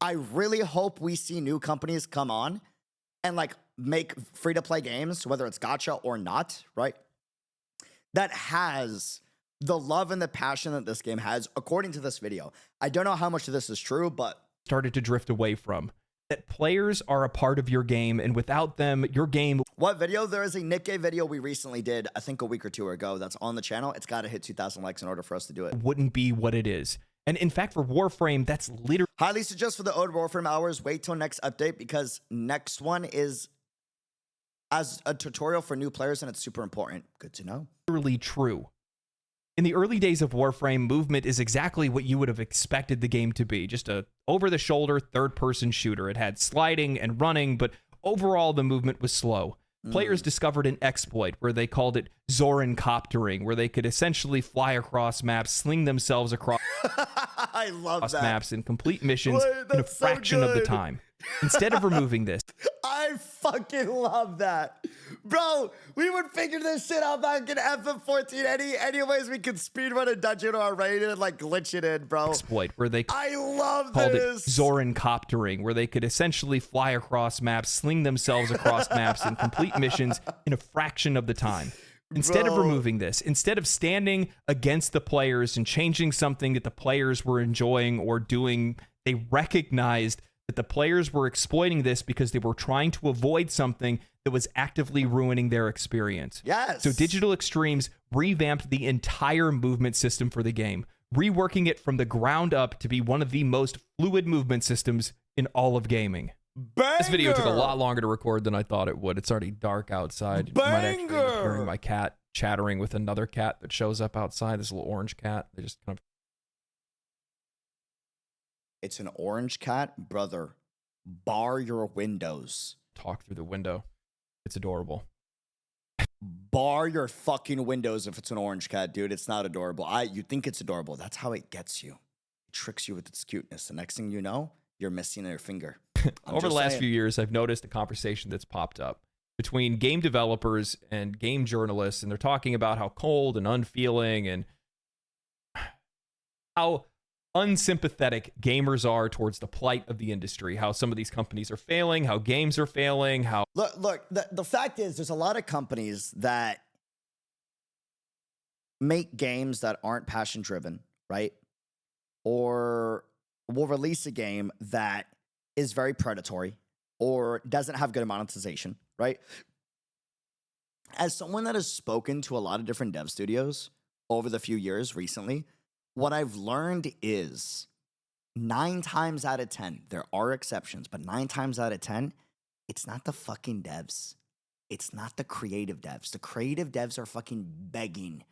I really hope we see new companies come on and like make free-to-play games, whether it's gacha or not, right? That has the love and the passion that this game has, according to this video. I don't know how much of this is true, but started to drift away from. That players are a part of your game, and without them, your game. What video? There is a Nikkei video we recently did, I think a week or two ago, that's on the channel. It's got to hit 2,000 likes in order for us to do it. Wouldn't be what it is. And in fact, for Warframe, that's literally. Highly suggest for the Ode Warframe hours, wait till next update because next one is as a tutorial for new players and it's super important. Good to know. Literally true. In the early days of Warframe, movement is exactly what you would have expected the game to be. Just a over-the-shoulder third-person shooter. It had sliding and running, but overall the movement was slow. Players discovered an exploit where they called it Zoran coptering, where they could essentially fly across maps, sling themselves across I love that. maps and complete missions in a fraction of the time. Instead of removing this, I fucking love that. Bro, we would figure this shit out back in FF14 anyways we could speedrun a dungeon or a raid and like glitch it in, bro. Exploit where they I love called this. It Zoran coptering, where they could essentially fly across maps, sling themselves across maps and complete missions in a fraction of the time. Instead of removing this, instead of standing against the players and changing something that the players were enjoying or doing, they recognized that the players were exploiting this because they were trying to avoid something that was actively ruining their experience. Yes. So Digital Extremes revamped the entire movement system for the game, reworking it from the ground up to be one of the most fluid movement systems in all of gaming. Banger! This video took a lot longer to record than I thought it would. It's already dark outside. You might actually be hearing my cat chattering with another cat that shows up outside, this little orange cat. They just kind of... It's an orange cat, brother. Bar your windows. talk through the window. It's adorable. Bar your fucking windows if it's an orange cat, dude. It's not adorable. You think it's adorable. That's how it gets you. It tricks you with its cuteness. The next thing you know, you're missing your finger. Over the last few years, I've noticed a conversation that's popped up between game developers and game journalists, and they're talking about how cold and unfeeling and how unsympathetic gamers are towards the plight of the industry, how some of these companies are failing, how games are failing, how... Look, the fact is there's a lot of companies that make games that aren't passion-driven, right? Or will release a game that is very predatory or doesn't have good monetization, right? As someone that has spoken to a lot of different dev studios over the few years recently, what I've learned is 9 times out of 10, there are exceptions, but 9 times out of 10, it's not the fucking devs. It's not the creative devs. The creative devs are fucking begging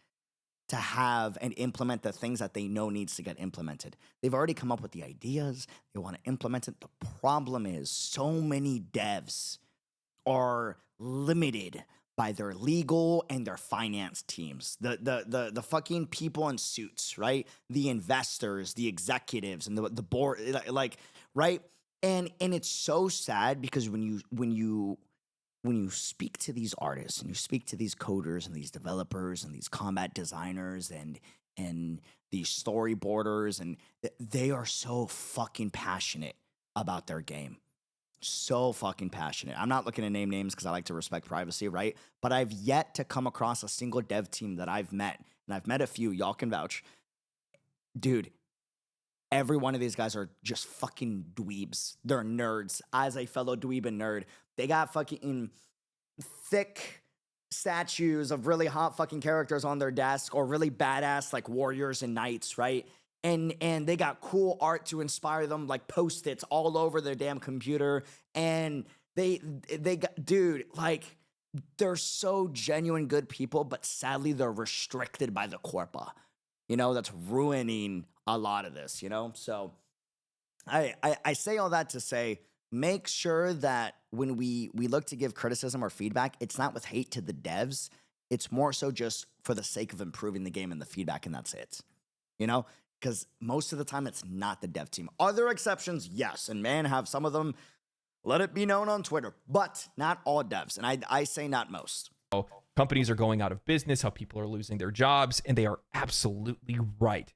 to have and implement the things that they know needs to get implemented. They've already come up with the ideas. They want to implement it. The problem is so many devs are limited by their legal and their finance teams, the fucking people in suits, right? The investors, the executives, and the board, like, right? And it's so sad because when you speak to these artists and you speak to these coders and these developers and these combat designers and these storyboarders, and they are so fucking passionate about their game. So fucking passionate. I'm not looking to name names because I like to respect privacy, right? But I've yet to come across a single dev team that I've met, and I've met a few, y'all can vouch. Dude, every one of these guys are just fucking dweebs. They're nerds. As a fellow dweeb and nerd, they got fucking thick statues of really hot fucking characters on their desk, or really badass like warriors and knights, right? And they got cool art to inspire them, like Post-its all over their damn computer. And they got, dude, like, they're so genuine good people, but sadly they're restricted by the corpa. You know, that's ruining a lot of this, you know? So I say all that to say, make sure that when we look to give criticism or feedback, it's not with hate to the devs. It's more so just for the sake of improving the game and the feedback, and that's it. You know? Because most of the time, it's not the dev team. Are there exceptions? Yes. And man, have some of them, let it be known on Twitter. But not all devs. And I say not most. Companies are going out of business, how people are losing their jobs, and they are absolutely right.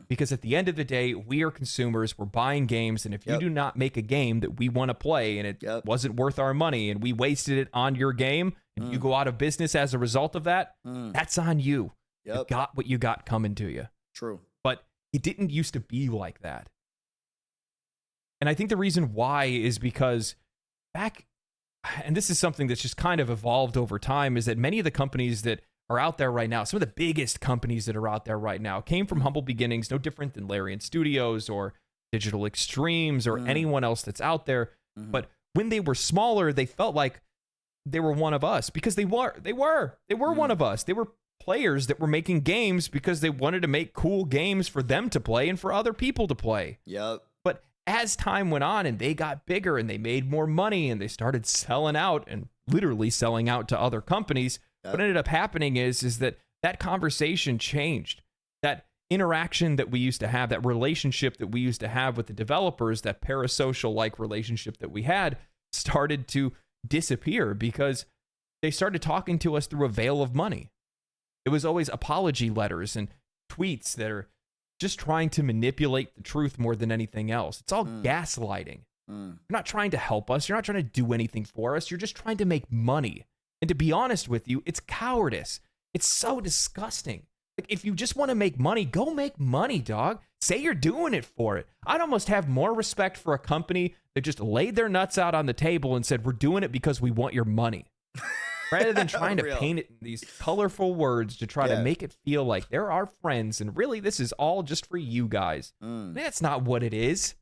Because at the end of the day, we are consumers, we're buying games, and if you do not make a game that we want to play and it wasn't worth our money and we wasted it on your game, and you go out of business as a result of that, that's on you. You got what you got coming to you. True. But it didn't used to be like that. And I think the reason why is because back, and this is something that's just kind of evolved over time, is that many of the companies that are out there right now, some of the biggest companies that are out there right now, came from humble beginnings, no different than Larian Studios or Digital Extremes or anyone else that's out there. But when they were smaller, they felt like they were one of us, because they were one of us. They were players that were making games because they wanted to make cool games for them to play and for other people to play. But as time went on and they got bigger and they made more money and they started selling out and literally selling out to other companies, what ended up happening is that conversation changed. That interaction that we used to have, that relationship that we used to have with the developers, that parasocial-like relationship that we had, started to disappear because they started talking to us through a veil of money. It was always apology letters and tweets that are just trying to manipulate the truth more than anything else. It's all gaslighting. You're not trying to help us. You're not trying to do anything for us. You're just trying to make money. And to be honest with you, it's cowardice. It's so disgusting. Like, if you just want to make money, go make money, dog. Say you're doing it for it. I'd almost have more respect for a company that just laid their nuts out on the table and said, we're doing it because we want your money. Rather than trying to paint it in these colorful words to try to make it feel like they're our friends and really this is all just for you guys. That's not what it is.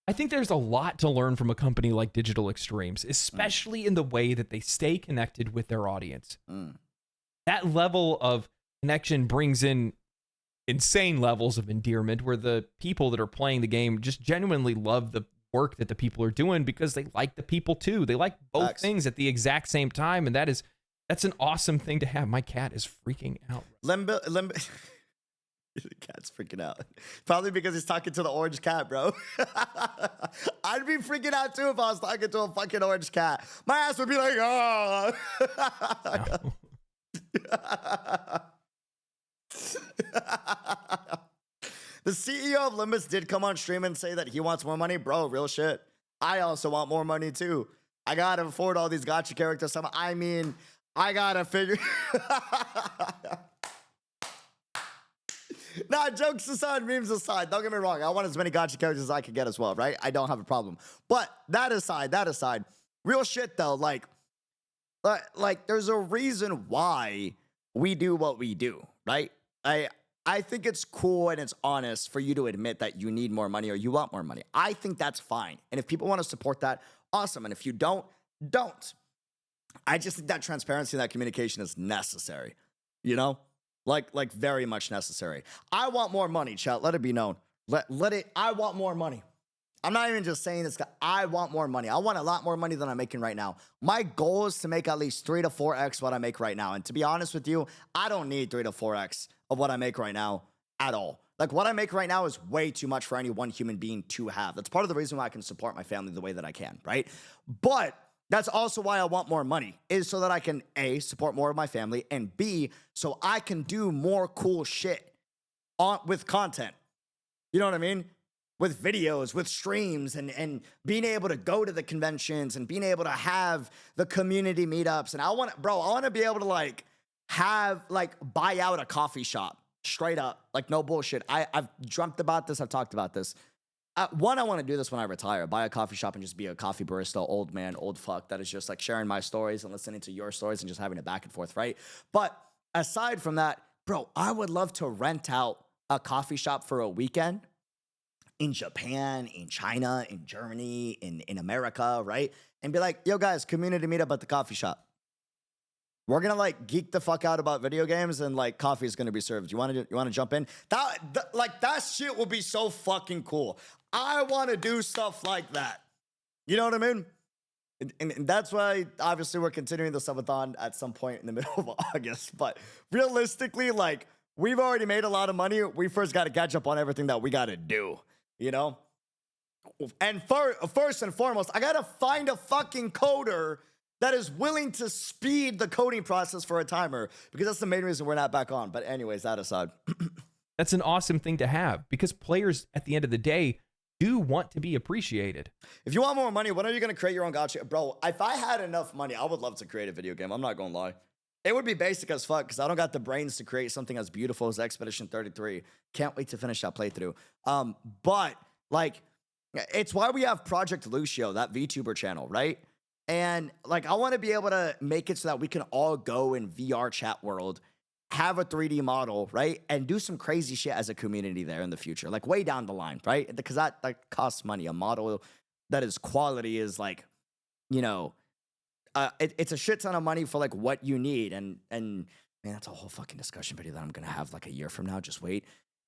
I think there's a lot to learn from a company like Digital Extremes, especially in the way that they stay connected with their audience. That level of connection brings in insane levels of endearment where the people that are playing the game just genuinely love the work that the people are doing because they like the people too. They like both things at the exact same time, and that's an awesome thing to have. My cat is freaking out. The cat's freaking out. Probably because he's talking to the orange cat, bro. I'd be freaking out too if I was talking to a fucking orange cat. My ass would be like, oh. The CEO of Limbus did come on stream and say that he wants more money. Bro, real shit. I also want more money too. I gotta afford all these gacha characters. I mean, I gotta figure... Nah, jokes aside, memes aside, don't get me wrong. I want as many gacha characters as I can get as well, right? I don't have a problem. But that aside, real shit though, like there's a reason why we do what we do, right? I think it's cool and it's honest for you to admit that you need more money or you want more money. I think that's fine. And if people want to support that, awesome. And if you don't. I just think that transparency and that communication is necessary, you know? Like very much necessary. I want more money, chat. Let it be known. I want more money. I'm not even just saying this. I want more money. I want a lot more money than I'm making right now. My goal is to make at least 3 to 4x what I make right now. And to be honest with you, I don't need 3 to 4x of what I make right now at all. Like, what I make right now is way too much for any one human being to have. That's part of the reason why I can support my family the way that I can, right? But that's also why I want more money, is so that I can, A, support more of my family, and B, so I can do more cool shit with content. You know what I mean? With videos, with streams, and being able to go to the conventions and being able to have the community meetups. And I want to be able to buy out a coffee shop straight up, like no bullshit. I've dreamt about this. I've talked about this. One, I want to do this when I retire, buy a coffee shop and just be a coffee barista, old man, old fuck that is just like sharing my stories and listening to your stories and just having it back and forth, right? But aside from that, bro, I would love to rent out a coffee shop for a weekend in Japan, in China, in Germany, in America, right? And be like, yo guys, community meetup at the coffee shop. We're gonna like geek the fuck out about video games and like coffee is gonna be served. You wanna jump in? That shit will be so fucking cool. I wanna do stuff like that. You know what I mean? And that's why obviously we're continuing the subathon at some point in the middle of August. But realistically, like, we've already made a lot of money. We first gotta catch up on everything that we gotta do. You know? And first and foremost, I gotta find a fucking coder that is willing to speed the coding process for a timer, because that's the main reason we're not back on. But anyways, that aside. That's an awesome thing to have, because players at the end of the day do want to be appreciated. If you want more money, when are you going to create your own gacha? Bro, if I had enough money, I would love to create a video game. I'm not going to lie. It would be basic as fuck, because I don't got the brains to create something as beautiful as Expedition 33. Can't wait to finish that playthrough. But like, it's why we have Project Lucio, that VTuber channel, right? And like, I want to be able to make it so that we can all go in VR chat world, have a 3D model, right? And do some crazy shit as a community there in the future, like way down the line, right? Because that costs money. A model that is quality is like, you know, it's a shit ton of money for like what you need. And man, that's a whole fucking discussion video that I'm going to have like a year from now. Just wait.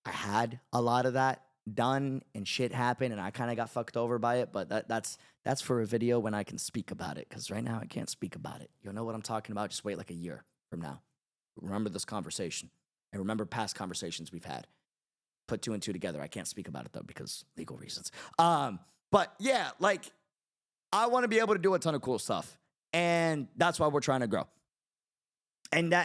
I had a lot of that done and shit happened and I kind of got fucked over by it, but that's for a video when I can speak about it, because right now I can't speak about it. You'll know what I'm talking about. Just wait like a year from now. Remember this conversation and remember past conversations we've had. Put 2 and 2 together. I can't speak about it though because legal reasons. But yeah, like, I want to be able to do a ton of cool stuff, and that's why we're trying to grow. And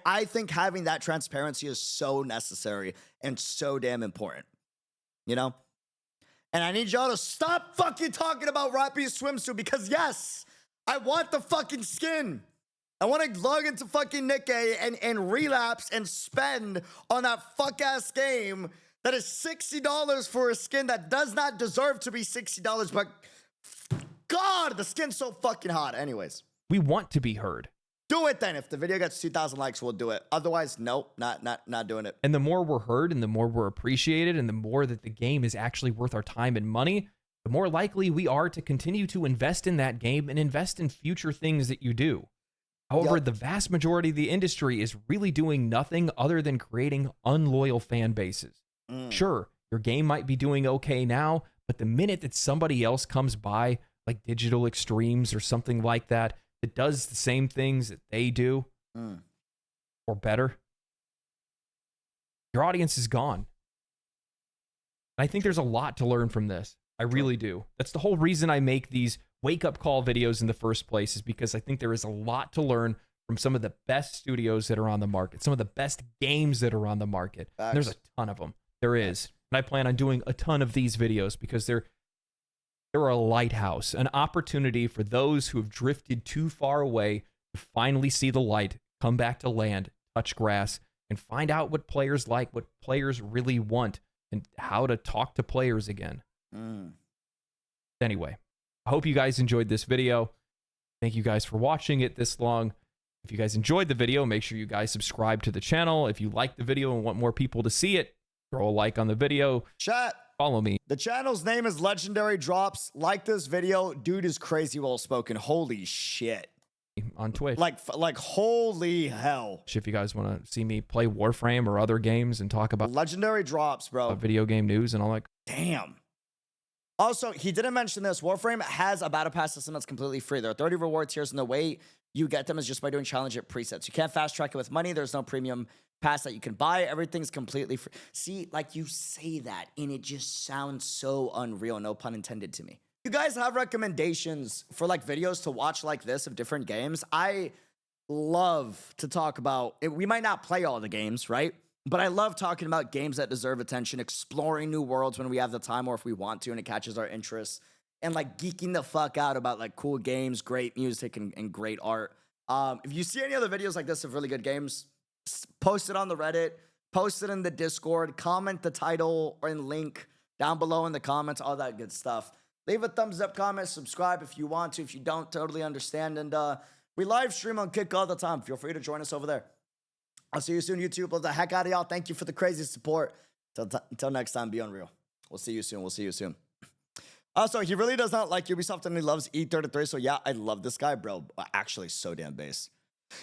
I think having that transparency is so necessary and so damn important. You know? And I need y'all to stop fucking talking about Rappy's swimsuit, because yes, I want the fucking skin. I want to log into fucking Nikkei and relapse and spend on that fuck-ass game that is $60 for a skin that does not deserve to be $60, but God, the skin's so fucking hot. Anyways. We want to be heard. Do it then. If the video gets 2,000 likes, we'll do it. Otherwise, nope, not doing it. And the more we're heard and the more we're appreciated and the more that the game is actually worth our time and money, the more likely we are to continue to invest in that game and invest in future things that you do. However, the vast majority of the industry is really doing nothing other than creating unloyal fan bases. Sure, your game might be doing okay now, but the minute that somebody else comes by, like Digital Extremes or something like that, that does the same things that they do, or better, your audience is gone. I think there's a lot to learn from this. I really do. That's the whole reason I make these wake-up call videos in the first place, is because I think there is a lot to learn from some of the best studios that are on the market, some of the best games that are on the market. There's a ton of them. There is. And I plan on doing a ton of these videos because they're a lighthouse, an opportunity for those who have drifted too far away to finally see the light, come back to land, touch grass, and find out what players like, what players really want, and how to talk to players again. Anyway, I hope you guys enjoyed this video. Thank you guys for watching it this long. If you guys enjoyed the video, make sure you guys subscribe to the channel. If you like the video and want more people to see it, throw a like on the video. Chat. Follow me. The channel's name is Legendary Drops. Like this video. Dude is crazy well spoken. Holy shit. On Twitch. Like holy hell. If you guys want to see me play Warframe or other games and talk about Legendary Drops, bro. Video game news and all that. Damn. Also, he didn't mention this. Warframe has a battle pass system that's completely free. There are 30 reward tiers, and the way you get them is just by doing challenge at presets. You can't fast track it with money. There's no premium pass that you can buy. Everything's completely free. See, like you say that, and it just sounds so unreal. No pun intended to me. You guys have recommendations for like videos to watch like this of different games? I love to talk about it. We might not play all the games, right? But I love talking about games that deserve attention, exploring new worlds when we have the time or if we want to and it catches our interest, and like geeking the fuck out about like cool games, great music, and great art. If you see any other videos like this of really good games, post it on the Reddit, post it in the Discord, comment the title or in link down below in the comments, all that good stuff. Leave a thumbs up, comment, subscribe if you want to. If you don't, totally understand. And we live stream on Kick all the time. Feel free to join us over there. I'll see you soon, YouTube. Love the heck out of y'all. Thank you for the crazy support. Until next time, be unreal. We'll see you soon. We'll see you soon. Also, he really does not like Ubisoft and he loves E33. So yeah, I love this guy, bro. Actually, so damn base.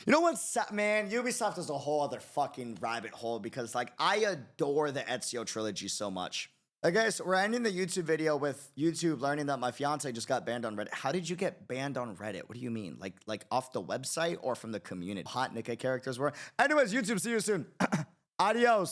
You know what's man? Ubisoft is a whole other fucking rabbit hole because like I adore the Ezio trilogy so much. Okay, so we're ending the YouTube video with YouTube learning that my fiance just got banned on Reddit. How did you get banned on Reddit? What do you mean? Like off the website or from the community? Hot Nikkei characters were. Anyways, YouTube, see you soon. Adios.